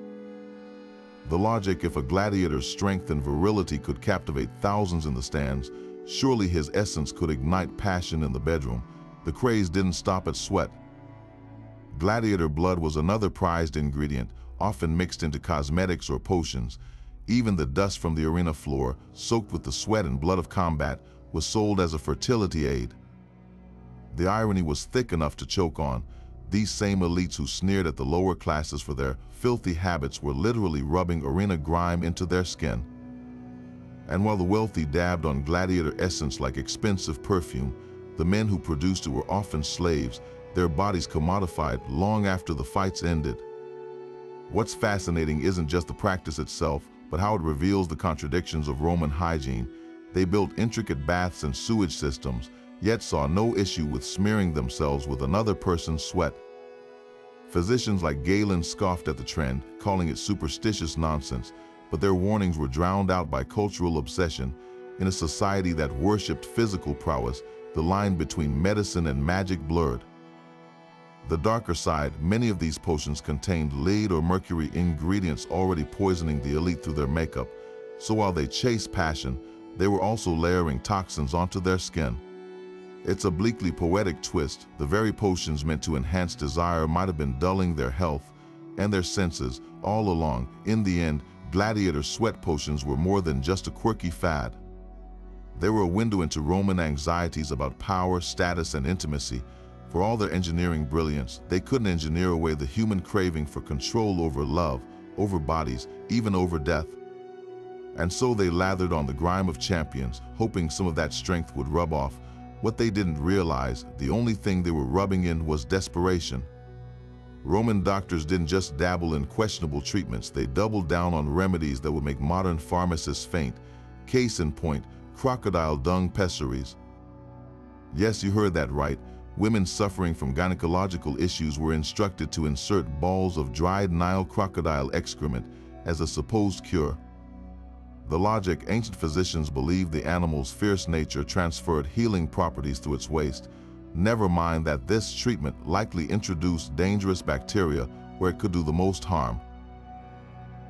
The logic: if a gladiator's strength and virility could captivate thousands in the stands, surely his essence could ignite passion in the bedroom. The craze didn't stop at sweat. Gladiator blood was another prized ingredient, often mixed into cosmetics or potions. Even the dust from the arena floor, soaked with the sweat and blood of combat, was sold as a fertility aid. The irony was thick enough to choke on. These same elites who sneered at the lower classes for their filthy habits were literally rubbing arena grime into their skin. And while the wealthy dabbed on gladiator essence like expensive perfume, the men who produced it were often slaves, their bodies commodified long after the fights ended. What's fascinating isn't just the practice itself, but how it reveals the contradictions of Roman hygiene. They built intricate baths and sewage systems, yet saw no issue with smearing themselves with another person's sweat. Physicians like Galen scoffed at the trend, calling it superstitious nonsense, but their warnings were drowned out by cultural obsession. In a society that worshipped physical prowess, the line between medicine and magic blurred. The darker side: many of these potions contained lead or mercury, ingredients already poisoning the elite through their makeup. So while they chased passion, They were also layering toxins onto their skin. It's a bleakly poetic twist. The very potions meant to enhance desire might have been dulling their health and their senses all along. In the end, gladiator sweat potions were more than just a quirky fad. They were a window into Roman anxieties about power, status, and intimacy. For all their engineering brilliance, they couldn't engineer away the human craving for control over love, over bodies, even over death. And so they lathered on the grime of champions, hoping some of that strength would rub off. What they didn't realize, the only thing they were rubbing in was desperation. Roman doctors didn't just dabble in questionable treatments, they doubled down on remedies that would make modern pharmacists faint. Case in point, crocodile dung pessaries. Yes, you heard that right. Women suffering from gynecological issues were instructed to insert balls of dried Nile crocodile excrement as a supposed cure. The logic: ancient physicians believed the animal's fierce nature transferred healing properties through its waste. Never mind that this treatment likely introduced dangerous bacteria where it could do the most harm.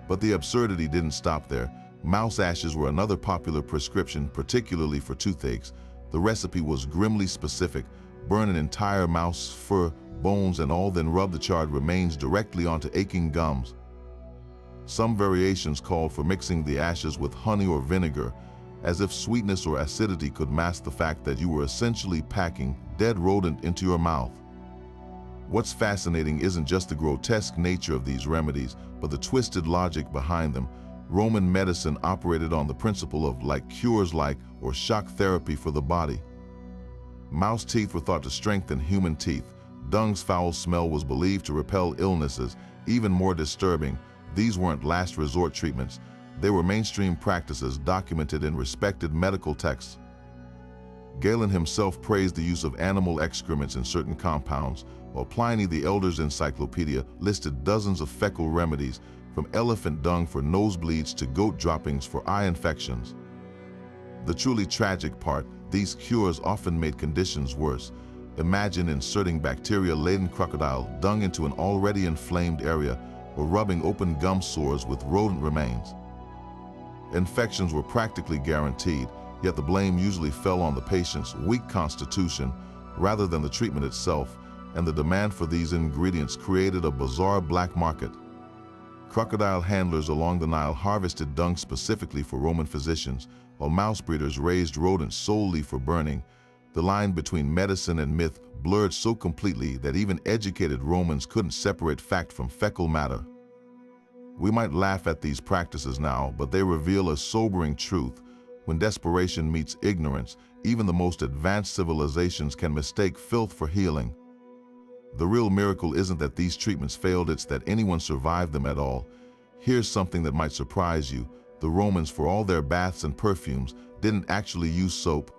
But the absurdity didn't stop there. Mouse ashes were another popular prescription, particularly for toothaches. The recipe was grimly specific: burn an entire mouse, fur, bones, and all, then rub the charred remains directly onto aching gums. Some variations called for mixing the ashes with honey or vinegar, as if sweetness or acidity could mask the fact that you were essentially packing dead rodent into your mouth. What's fascinating isn't just the grotesque nature of these remedies, but the twisted logic behind them. Roman medicine operated on the principle of like cures like, or shock therapy for the body. Mouse teeth were thought to strengthen human teeth. Dung's foul smell was believed to repel illnesses. Even more disturbing, these weren't last resort treatments. They were mainstream practices documented in respected medical texts. Galen himself praised the use of animal excrements in certain compounds, while Pliny the Elder's encyclopedia listed dozens of fecal remedies, from elephant dung for nosebleeds to goat droppings for eye infections. The truly tragic part: these cures often made conditions worse. Imagine inserting bacteria-laden crocodile dung into an already inflamed area, or rubbing open gum sores with rodent remains. Infections were practically guaranteed, yet the blame usually fell on the patient's weak constitution rather than the treatment itself, and the demand for these ingredients created a bizarre black market. Crocodile handlers along the Nile harvested dung specifically for Roman physicians, while mouse breeders raised rodents solely for burning. The line between medicine and myth blurred so completely that even educated Romans couldn't separate fact from fecal matter. We might laugh at these practices now, but they reveal a sobering truth. When desperation meets ignorance, even the most advanced civilizations can mistake filth for healing. The real miracle isn't that these treatments failed, it's that anyone survived them at all. Here's something that might surprise you. The Romans, for all their baths and perfumes, didn't actually use soap.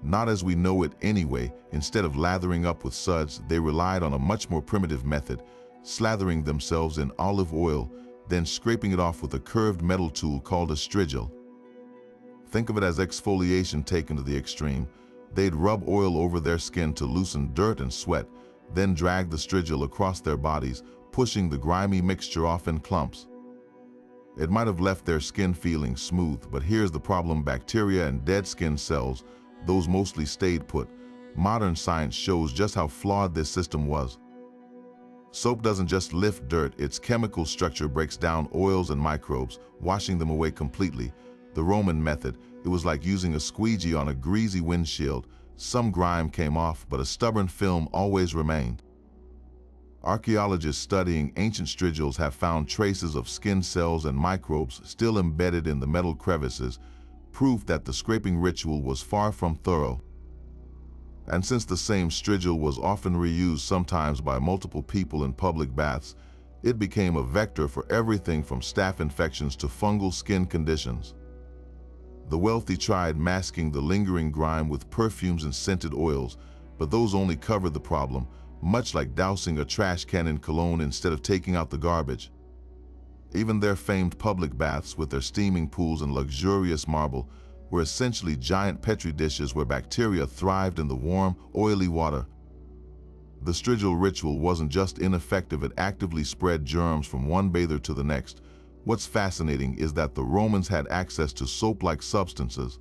Not as we know it anyway. Instead of lathering up with suds, they relied on a much more primitive method: slathering themselves in olive oil, then scraping it off with a curved metal tool called a strigil. Think of it as exfoliation taken to the extreme. They'd rub oil over their skin to loosen dirt and sweat, then drag the strigil across their bodies, pushing the grimy mixture off in clumps. It might have left their skin feeling smooth, but here's the problem: bacteria and dead skin cells, those mostly stayed put. Modern science shows just how flawed this system was. Soap doesn't just lift dirt, its chemical structure breaks down oils and microbes, washing them away completely. The Roman method: it was like using a squeegee on a greasy windshield. Some grime came off, but a stubborn film always remained. Archaeologists studying ancient strigils have found traces of skin cells and microbes still embedded in the metal crevices, proof that the scraping ritual was far from thorough. And since the same strigil was often reused, sometimes by multiple people in public baths, it became a vector for everything from staph infections to fungal skin conditions. The wealthy tried masking the lingering grime with perfumes and scented oils, but those only covered the problem, much like dousing a trash can in cologne instead of taking out the garbage. Even their famed public baths, with their steaming pools and luxurious marble, were essentially giant petri dishes where bacteria thrived in the warm, oily water. The strigil ritual wasn't just ineffective, it actively spread germs from one bather to the next. What's fascinating is that the Romans had access to soap-like substances.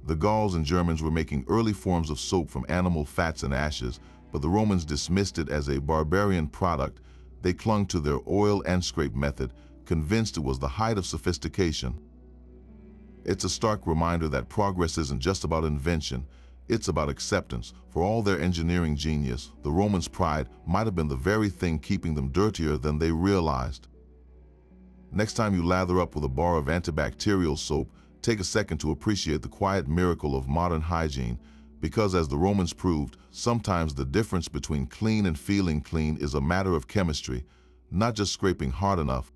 The Gauls and Germans were making early forms of soap from animal fats and ashes, but the Romans dismissed it as a barbarian product. They clung to their oil and scrape method, convinced it was the height of sophistication. It's a stark reminder that progress isn't just about invention, it's about acceptance. For all their engineering genius, the Romans' pride might have been the very thing keeping them dirtier than they realized. Next time you lather up with a bar of antibacterial soap, take a second to appreciate the quiet miracle of modern hygiene, because as the Romans proved, sometimes the difference between clean and feeling clean is a matter of chemistry, not just scraping hard enough.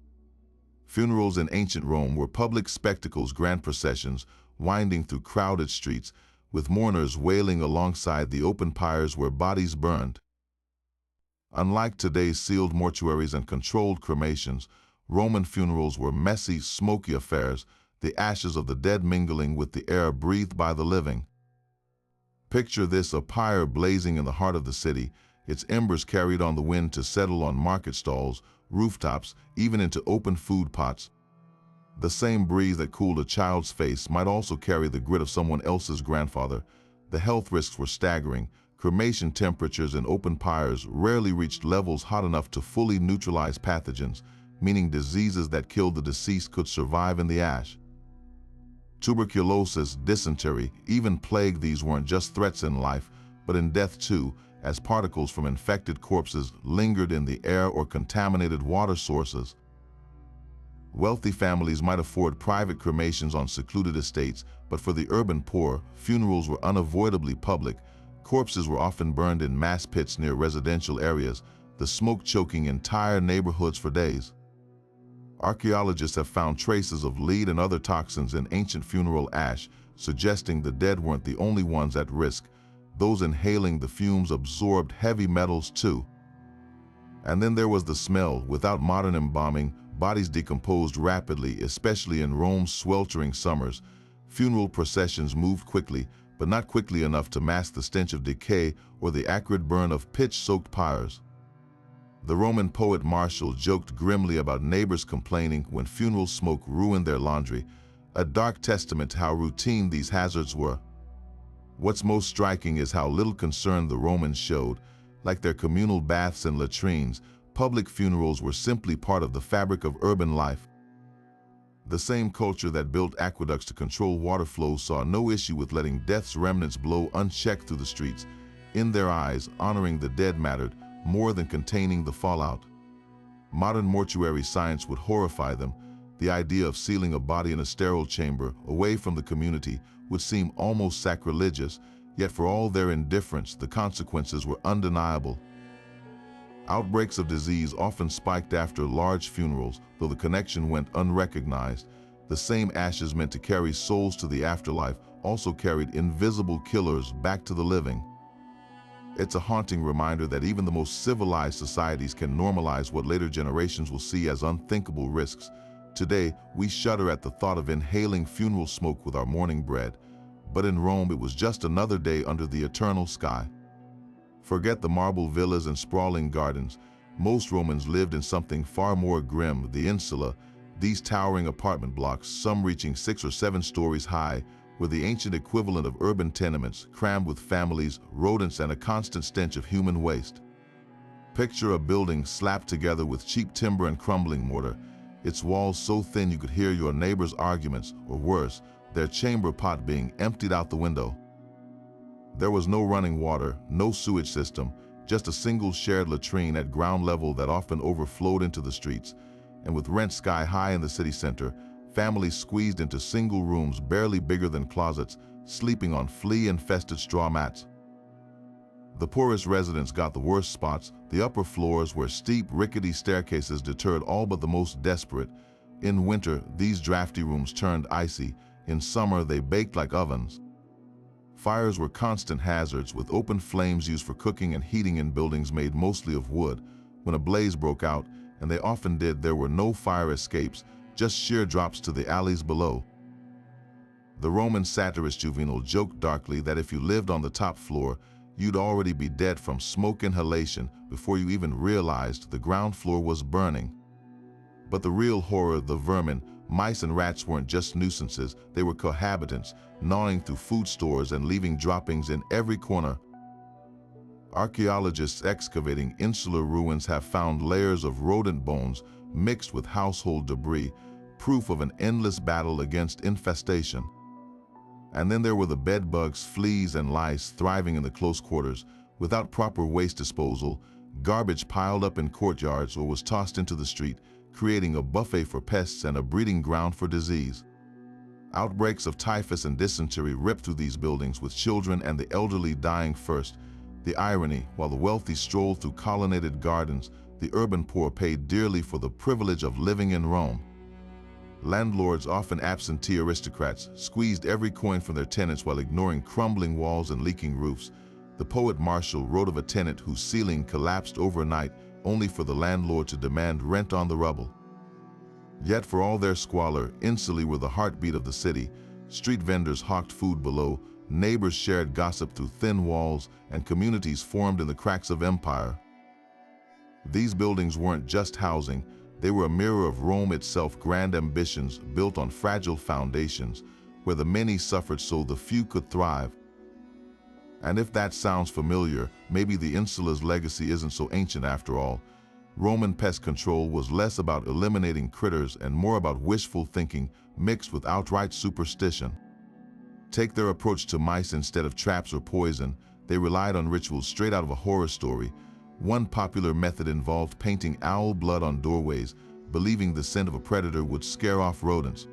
Funerals in ancient Rome were public spectacles, grand processions, winding through crowded streets, with mourners wailing alongside the open pyres where bodies burned. Unlike today's sealed mortuaries and controlled cremations, Roman funerals were messy, smoky affairs, the ashes of the dead mingling with the air breathed by the living. Picture this: a pyre blazing in the heart of the city, its embers carried on the wind to settle on market stalls, rooftops, even into open food pots. The same breeze that cooled a child's face might also carry the grit of someone else's grandfather. The health risks were staggering. Cremation temperatures in open pyres rarely reached levels hot enough to fully neutralize pathogens, meaning diseases that killed the deceased could survive in the ash. Tuberculosis, dysentery, even plague, these weren't just threats in life, but in death too, as particles from infected corpses lingered in the air or contaminated water sources. Wealthy families might afford private cremations on secluded estates, but for the urban poor, funerals were unavoidably public. Corpses were often burned in mass pits near residential areas, the smoke choking entire neighborhoods for days. Archaeologists have found traces of lead and other toxins in ancient funeral ash, suggesting the dead weren't the only ones at risk. Those inhaling the fumes absorbed heavy metals too. And then there was the smell. Without modern embalming, bodies decomposed rapidly, especially in Rome's sweltering summers. Funeral processions moved quickly, but not quickly enough to mask the stench of decay or the acrid burn of pitch-soaked pyres. The Roman poet Martial joked grimly about neighbors complaining when funeral smoke ruined their laundry, a dark testament to how routine these hazards were. What's most striking is how little concern the Romans showed. Like their communal baths and latrines, public funerals were simply part of the fabric of urban life. The same culture that built aqueducts to control water flow saw no issue with letting death's remnants blow unchecked through the streets. In their eyes, honoring the dead mattered more than containing the fallout. Modern mortuary science would horrify them. The idea of sealing a body in a sterile chamber, away from the community, would seem almost sacrilegious, yet for all their indifference, the consequences were undeniable. Outbreaks of disease often spiked after large funerals, though the connection went unrecognized. The same ashes meant to carry souls to the afterlife also carried invisible killers back to the living. It's a haunting reminder that even the most civilized societies can normalize what later generations will see as unthinkable risks. Today, we shudder at the thought of inhaling funeral smoke with our morning bread, but in Rome it was just another day under the eternal sky. Forget the marble villas and sprawling gardens. Most Romans lived in something far more grim: the insula. These towering apartment blocks, some reaching 6 or 7 stories high, were the ancient equivalent of urban tenements, crammed with families, rodents, and a constant stench of human waste. Picture a building slapped together with cheap timber and crumbling mortar, its walls so thin you could hear your neighbors' arguments, or worse, their chamber pot being emptied out the window. There was no running water, no sewage system, just a single shared latrine at ground level that often overflowed into the streets. And with rent sky high in the city center, families squeezed into single rooms barely bigger than closets, sleeping on flea-infested straw mats. The poorest residents got the worst spots, the upper floors where steep, rickety staircases deterred all but the most desperate. In winter, these drafty rooms turned icy. In summer, they baked like ovens. Fires were constant hazards, with open flames used for cooking and heating in buildings made mostly of wood. When a blaze broke out, and they often did, there were no fire escapes, just sheer drops to the alleys below. The Roman satirist Juvenal joked darkly that if you lived on the top floor, you'd already be dead from smoke inhalation before you even realized the ground floor was burning. But the real horror, the vermin, mice and rats weren't just nuisances, they were cohabitants, gnawing through food stores and leaving droppings in every corner. Archaeologists excavating insular ruins have found layers of rodent bones mixed with household debris, proof of an endless battle against infestation. And then there were the bed bugs, fleas, and lice thriving in the close quarters. Without proper waste disposal, garbage piled up in courtyards or was tossed into the street, creating a buffet for pests and a breeding ground for disease. Outbreaks of typhus and dysentery ripped through these buildings, with children and the elderly dying first. The irony, while the wealthy strolled through colonnaded gardens, the urban poor paid dearly for the privilege of living in Rome. Landlords, often absentee aristocrats, squeezed every coin from their tenants while ignoring crumbling walls and leaking roofs. The poet Martial wrote of a tenant whose ceiling collapsed overnight, only for the landlord to demand rent on the rubble. Yet for all their squalor, insulae were the heartbeat of the city. Street vendors hawked food below, neighbors shared gossip through thin walls, and communities formed in the cracks of empire. These buildings weren't just housing, they were a mirror of Rome itself, grand ambitions built on fragile foundations, where the many suffered so the few could thrive. And if that sounds familiar, maybe the insula's legacy isn't so ancient after all. Roman pest control was less about eliminating critters and more about wishful thinking mixed with outright superstition. Take their approach to mice. Instead of traps or poison, they relied on rituals straight out of a horror story. One popular method involved painting owl blood on doorways, believing the scent of a predator would scare off rodents.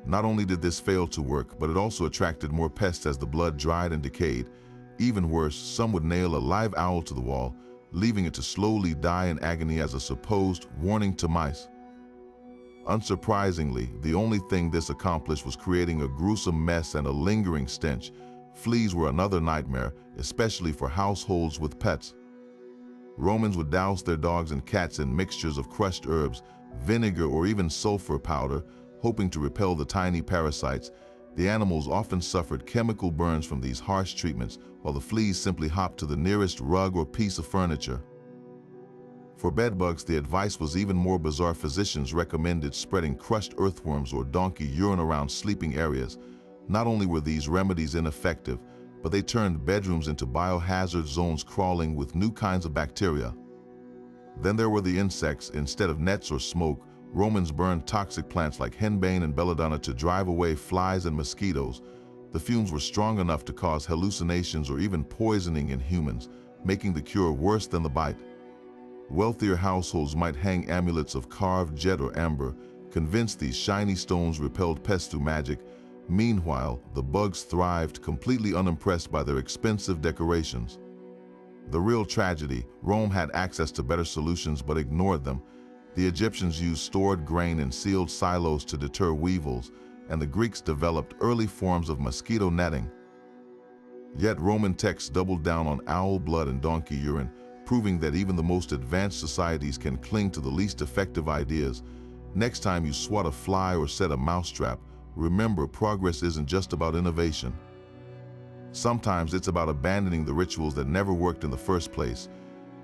Not only did this fail to work, but it also attracted more pests as the blood dried and decayed. Even worse, some would nail a live owl to the wall, leaving it to slowly die in agony as a supposed warning to mice. Unsurprisingly, the only thing this accomplished was creating a gruesome mess and a lingering stench. Fleas were another nightmare, especially for households with pets. Romans would douse their dogs and cats in mixtures of crushed herbs, vinegar, or even sulfur powder, hoping to repel the tiny parasites. The animals often suffered chemical burns from these harsh treatments, while the fleas simply hopped to the nearest rug or piece of furniture. For bedbugs, the advice was even more bizarre. Physicians recommended spreading crushed earthworms or donkey urine around sleeping areas. Not only were these remedies ineffective, but they turned bedrooms into biohazard zones crawling with new kinds of bacteria. Then there were the insects. Instead of nets or smoke, Romans burned toxic plants like henbane and belladonna to drive away flies and mosquitoes. The fumes were strong enough to cause hallucinations or even poisoning in humans, making the cure worse than the bite. Wealthier households might hang amulets of carved jet or amber, convinced these shiny stones repelled pests through magic. Meanwhile, the bugs thrived, completely unimpressed by their expensive decorations. The real tragedy: Rome had access to better solutions but ignored them. The Egyptians used stored grain in sealed silos to deter weevils, and the Greeks developed early forms of mosquito netting. Yet Roman texts doubled down on owl blood and donkey urine, proving that even the most advanced societies can cling to the least effective ideas. Next time you swat a fly or set a mousetrap, remember, progress isn't just about innovation. Sometimes it's about abandoning the rituals that never worked in the first place.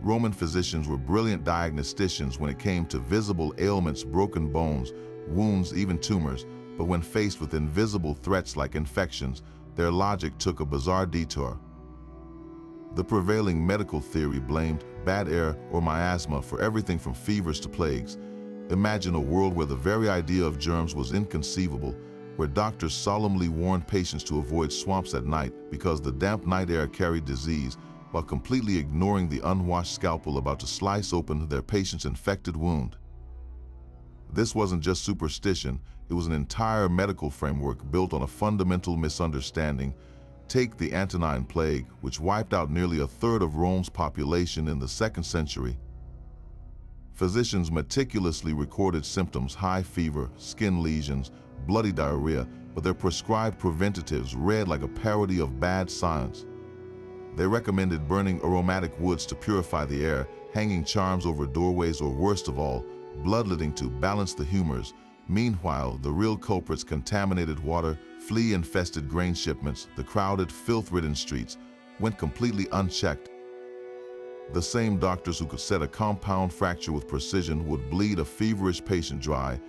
Roman physicians were brilliant diagnosticians when it came to visible ailments, broken bones, wounds, even tumors. But when faced with invisible threats like infections, their logic took a bizarre detour. The prevailing medical theory blamed bad air or miasma for everything from fevers to plagues. Imagine a world where the very idea of germs was inconceivable, where doctors solemnly warned patients to avoid swamps at night because the damp night air carried disease, while completely ignoring the unwashed scalpel about to slice open their patient's infected wound. This wasn't just superstition, it was an entire medical framework built on a fundamental misunderstanding. Take the Antonine Plague, which wiped out nearly a third of Rome's population in the 2nd century. Physicians meticulously recorded symptoms: high fever, skin lesions, bloody diarrhea, but their prescribed preventatives read like a parody of bad science. They recommended burning aromatic woods to purify the air, hanging charms over doorways, or worst of all, bloodletting to balance the humors. Meanwhile, the real culprits: contaminated water, flea-infested grain shipments, the crowded, filth-ridden streets, went completely unchecked. The same doctors who could set a compound fracture with precision would bleed a feverish patient dry,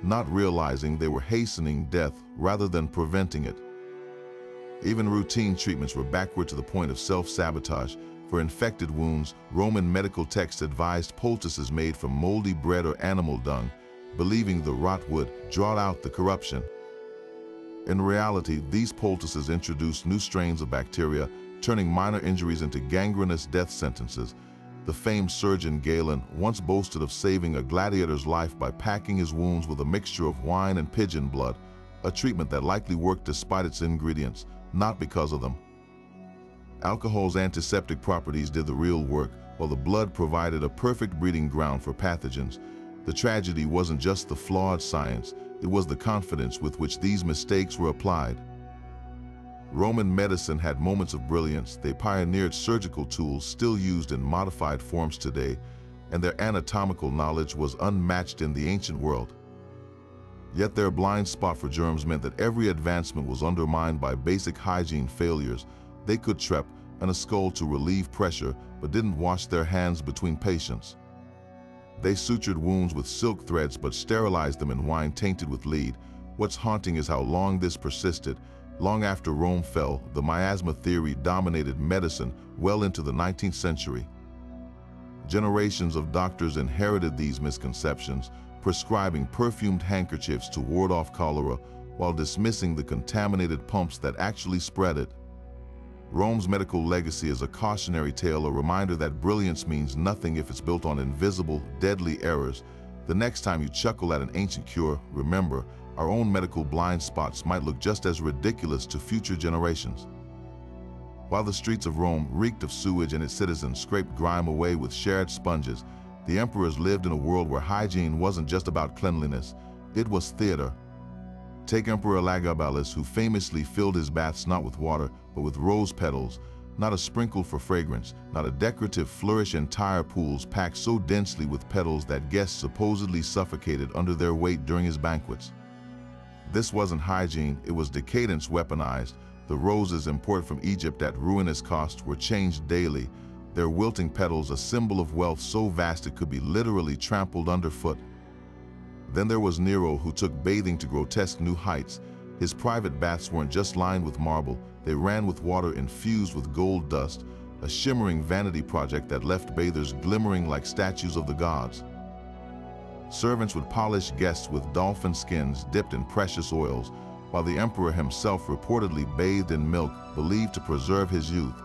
not realizing they were hastening death rather than preventing it. Even routine treatments were backward to the point of self-sabotage. For infected wounds, Roman medical texts advised poultices made from moldy bread or animal dung, believing the rot would draw out the corruption. In reality, these poultices introduced new strains of bacteria, turning minor injuries into gangrenous death sentences. The famed surgeon Galen once boasted of saving a gladiator's life by packing his wounds with a mixture of wine and pigeon blood, a treatment that likely worked despite its ingredients, not because of them. Alcohol's antiseptic properties did the real work, while the blood provided a perfect breeding ground for pathogens. The tragedy wasn't just the flawed science, it was the confidence with which these mistakes were applied. Roman medicine had moments of brilliance. They pioneered surgical tools still used in modified forms today, and their anatomical knowledge was unmatched in the ancient world. Yet their blind spot for germs meant that every advancement was undermined by basic hygiene failures. They could trep and a skull to relieve pressure, but didn't wash their hands between patients. They sutured wounds with silk threads but sterilized them in wine tainted with lead. What's haunting is how long this persisted. Long after Rome fell, the miasma theory dominated medicine well into the 19th century. Generations of doctors inherited these misconceptions, prescribing perfumed handkerchiefs to ward off cholera while dismissing the contaminated pumps that actually spread it. Rome's medical legacy is a cautionary tale, a reminder that brilliance means nothing if it's built on invisible, deadly errors. The next time you chuckle at an ancient cure, remember, our own medical blind spots might look just as ridiculous to future generations. While the streets of Rome reeked of sewage and its citizens scraped grime away with shared sponges, the emperors lived in a world where hygiene wasn't just about cleanliness, it was theater. Take Emperor Elagabalus, who famously filled his baths not with water, but with rose petals, not a sprinkle for fragrance, not a decorative flourish. Entire pools packed so densely with petals that guests supposedly suffocated under their weight during his banquets. This wasn't hygiene, it was decadence weaponized. The roses imported from Egypt at ruinous cost were changed daily, their wilting petals a symbol of wealth so vast it could be literally trampled underfoot. Then there was Nero, who took bathing to grotesque new heights. His private baths weren't just lined with marble, they ran with water infused with gold dust, a shimmering vanity project that left bathers glimmering like statues of the gods. Servants would polish guests with dolphin skins dipped in precious oils, while the emperor himself reportedly bathed in milk, believed to preserve his youth.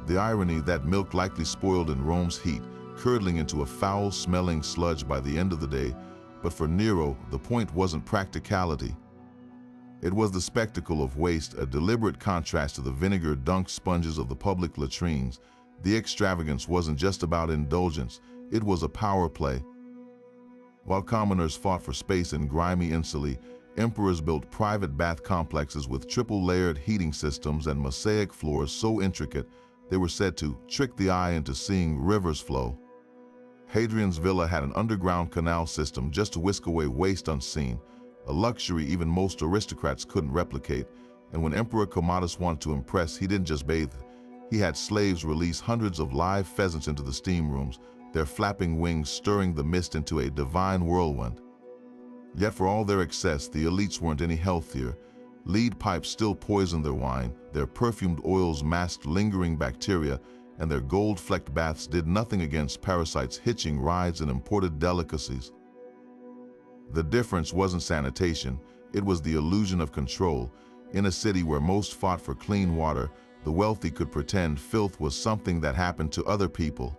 The irony, that milk likely spoiled in Rome's heat, curdling into a foul-smelling sludge by the end of the day. But for Nero, the point wasn't practicality. It was the spectacle of waste, a deliberate contrast to the vinegar-dunked sponges of the public latrines. The extravagance wasn't just about indulgence, it was a power play. While commoners fought for space in grimy insulae, emperors built private bath complexes with triple-layered heating systems and mosaic floors so intricate they were said to trick the eye into seeing rivers flow. Hadrian's villa had an underground canal system just to whisk away waste unseen, a luxury even most aristocrats couldn't replicate. And when Emperor Commodus wanted to impress, he didn't just bathe. He had slaves release hundreds of live pheasants into the steam rooms, their flapping wings stirring the mist into a divine whirlwind. Yet for all their excess, the elites weren't any healthier. Lead pipes still poisoned their wine, their perfumed oils masked lingering bacteria, and their gold-flecked baths did nothing against parasites hitching rides and imported delicacies. The difference wasn't sanitation, it was the illusion of control. In a city where most fought for clean water, the wealthy could pretend filth was something that happened to other people.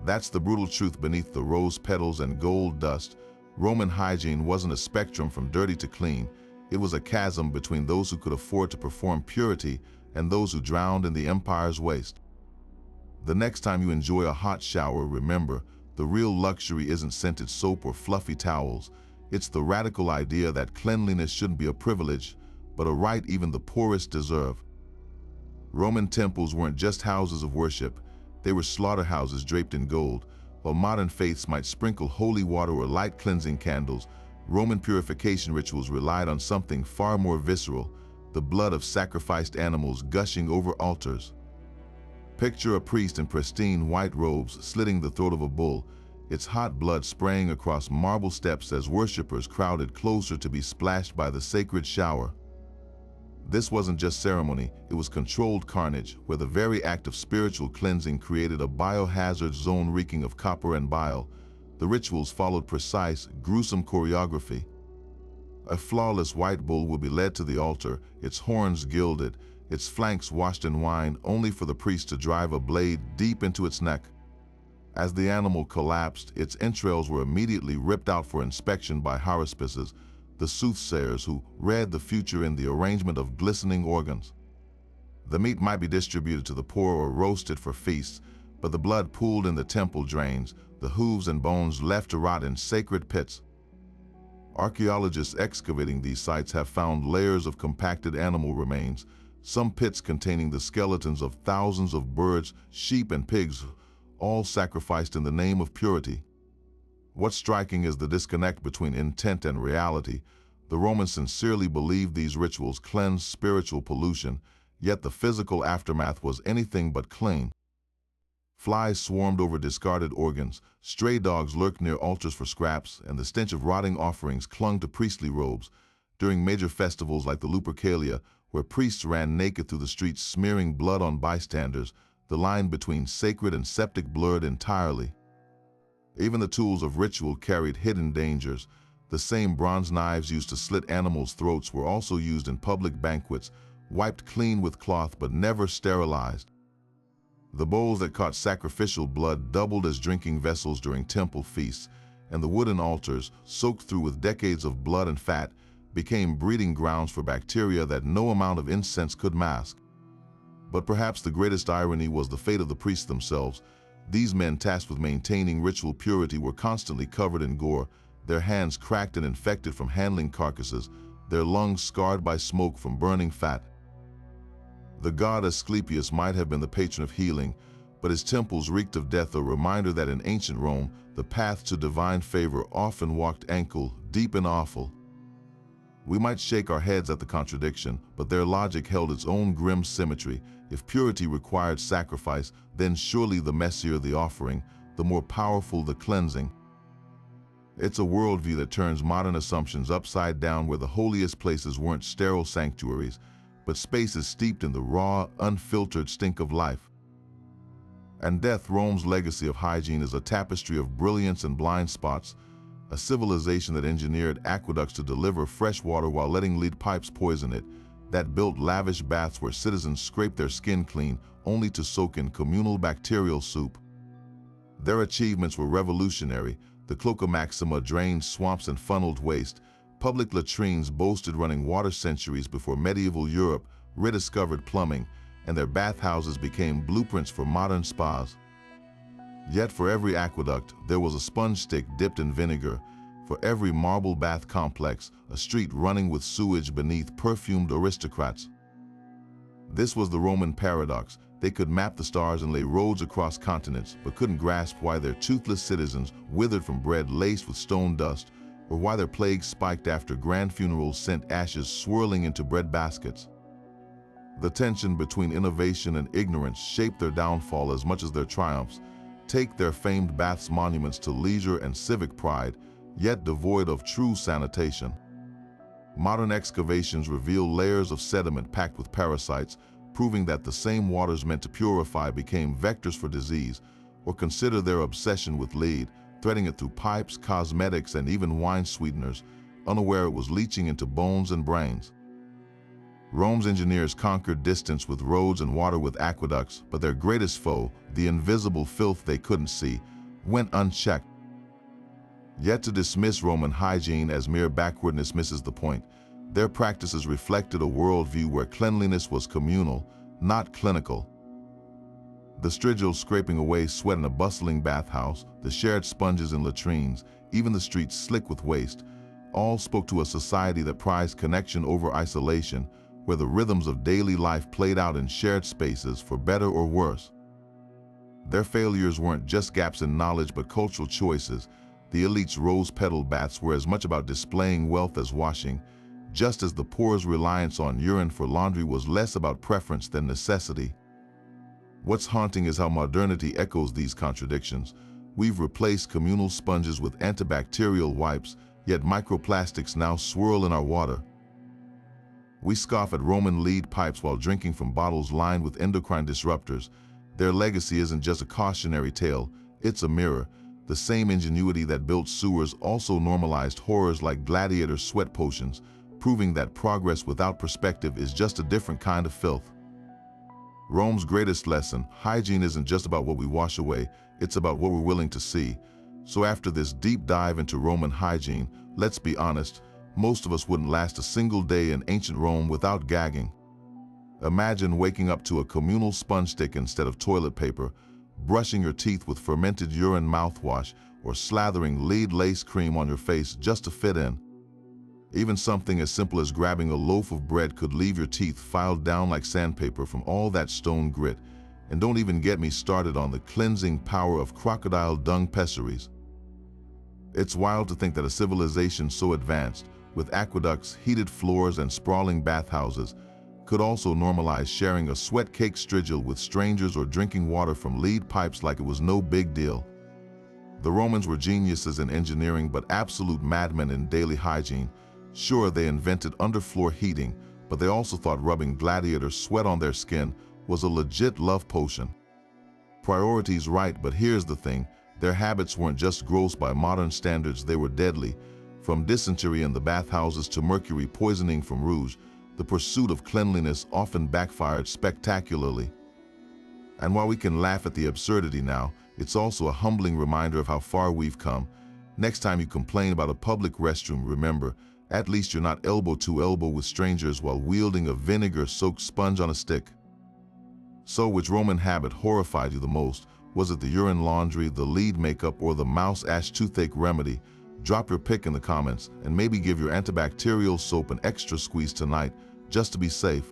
That's the brutal truth beneath the rose petals and gold dust. Roman hygiene wasn't a spectrum from dirty to clean, it was a chasm between those who could afford to perform purity and those who drowned in the empire's waste. The next time you enjoy a hot shower, remember, the real luxury isn't scented soap or fluffy towels. It's the radical idea that cleanliness shouldn't be a privilege, but a right even the poorest deserve. Roman temples weren't just houses of worship, they were slaughterhouses draped in gold. While modern faiths might sprinkle holy water or light cleansing candles, Roman purification rituals relied on something far more visceral, the blood of sacrificed animals gushing over altars. Picture a priest in pristine white robes slitting the throat of a bull, its hot blood spraying across marble steps as worshippers crowded closer to be splashed by the sacred shower. This wasn't just ceremony, it was controlled carnage, where the very act of spiritual cleansing created a biohazard zone reeking of copper and bile. The rituals followed precise, gruesome choreography. A flawless white bull would be led to the altar, its horns gilded, its flanks washed in wine, only for the priest to drive a blade deep into its neck. As the animal collapsed, its entrails were immediately ripped out for inspection by haruspices, the soothsayers who read the future in the arrangement of glistening organs. The meat might be distributed to the poor or roasted for feasts, but the blood pooled in the temple drains, the hooves and bones left to rot in sacred pits. Archaeologists excavating these sites have found layers of compacted animal remains, some pits containing the skeletons of thousands of birds, sheep, and pigs, all sacrificed in the name of purity. What's striking is the disconnect between intent and reality. The Romans sincerely believed these rituals cleansed spiritual pollution, yet the physical aftermath was anything but clean. Flies swarmed over discarded organs, stray dogs lurked near altars for scraps, and the stench of rotting offerings clung to priestly robes. During major festivals like the Lupercalia, where priests ran naked through the streets smearing blood on bystanders, the line between sacred and septic blurred entirely. Even the tools of ritual carried hidden dangers. The same bronze knives used to slit animals' throats were also used in public banquets, wiped clean with cloth but never sterilized. The bowls that caught sacrificial blood doubled as drinking vessels during temple feasts, and the wooden altars, soaked through with decades of blood and fat, became breeding grounds for bacteria that no amount of incense could mask. But perhaps the greatest irony was the fate of the priests themselves. These men tasked with maintaining ritual purity were constantly covered in gore, their hands cracked and infected from handling carcasses, their lungs scarred by smoke from burning fat. The god Asclepius might have been the patron of healing, but his temples reeked of death, a reminder that in ancient Rome, the path to divine favor often walked ankle deep in offal. We might shake our heads at the contradiction, but their logic held its own grim symmetry. If purity required sacrifice, then surely the messier the offering, the more powerful the cleansing. It's a worldview that turns modern assumptions upside down, where the holiest places weren't sterile sanctuaries, but spaces steeped in the raw, unfiltered stink of life. And death, Rome's legacy of hygiene, is a tapestry of brilliance and blind spots, a civilization that engineered aqueducts to deliver fresh water while letting lead pipes poison it, that built lavish baths where citizens scraped their skin clean only to soak in communal bacterial soup. Their achievements were revolutionary. The Cloaca Maxima drained swamps and funneled waste. Public latrines boasted running water centuries before medieval Europe rediscovered plumbing, and their bathhouses became blueprints for modern spas. Yet for every aqueduct, there was a sponge stick dipped in vinegar. For every marble bath complex, a street running with sewage beneath perfumed aristocrats. This was the Roman paradox. They could map the stars and lay roads across continents, but couldn't grasp why their toothless citizens withered from bread laced with stone dust, or why their plagues spiked after grand funerals sent ashes swirling into bread baskets. The tension between innovation and ignorance shaped their downfall as much as their triumphs. Take their famed baths monuments to leisure and civic pride, yet devoid of true sanitation. Modern excavations reveal layers of sediment packed with parasites, proving that the same waters meant to purify became vectors for disease. Or consider their obsession with lead, threading it through pipes, cosmetics, and even wine sweeteners, unaware it was leaching into bones and brains. Rome's engineers conquered distance with roads and water with aqueducts, but their greatest foe, the invisible filth they couldn't see, went unchecked. Yet to dismiss Roman hygiene as mere backwardness misses the point. Their practices reflected a worldview where cleanliness was communal, not clinical. The strigil scraping away sweat in a bustling bathhouse, the shared sponges in latrines, even the streets slick with waste, all spoke to a society that prized connection over isolation, where the rhythms of daily life played out in shared spaces for better or worse. Their failures weren't just gaps in knowledge but cultural choices. The elite's rose-petal baths were as much about displaying wealth as washing, just as the poor's reliance on urine for laundry was less about preference than necessity. What's haunting is how modernity echoes these contradictions. We've replaced communal sponges with antibacterial wipes, yet microplastics now swirl in our water. We scoff at Roman lead pipes while drinking from bottles lined with endocrine disruptors. Their legacy isn't just a cautionary tale, it's a mirror. The same ingenuity that built sewers also normalized horrors like gladiator sweat potions, proving that progress without perspective is just a different kind of filth. Rome's greatest lesson: hygiene isn't just about what we wash away, it's about what we're willing to see. So after this deep dive into Roman hygiene, let's be honest, most of us wouldn't last a single day in ancient Rome without gagging. Imagine waking up to a communal sponge stick instead of toilet paper, brushing your teeth with fermented urine mouthwash, or slathering lead lace cream on your face just to fit in. Even something as simple as grabbing a loaf of bread could leave your teeth filed down like sandpaper from all that stone grit. And don't even get me started on the cleansing power of crocodile dung pessaries. It's wild to think that a civilization so advanced, with aqueducts, heated floors, and sprawling bathhouses, could also normalize sharing a sweat-caked strigil with strangers or drinking water from lead pipes like it was no big deal. The Romans were geniuses in engineering but absolute madmen in daily hygiene. Sure, they invented underfloor heating, but they also thought rubbing gladiator sweat on their skin was a legit love potion. Priorities right, but here's the thing. Their habits weren't just gross by modern standards, they were deadly. From dysentery in the bathhouses to mercury poisoning from rouge, the pursuit of cleanliness often backfired spectacularly. And while we can laugh at the absurdity now, it's also a humbling reminder of how far we've come. Next time you complain about a public restroom, remember, at least you're not elbow to elbow with strangers while wielding a vinegar-soaked sponge on a stick. So, which Roman habit horrified you the most? Was it the urine laundry, the lead makeup, or the mouse ash toothache remedy? Drop your pick in the comments, and maybe give your antibacterial soap an extra squeeze tonight, just to be safe.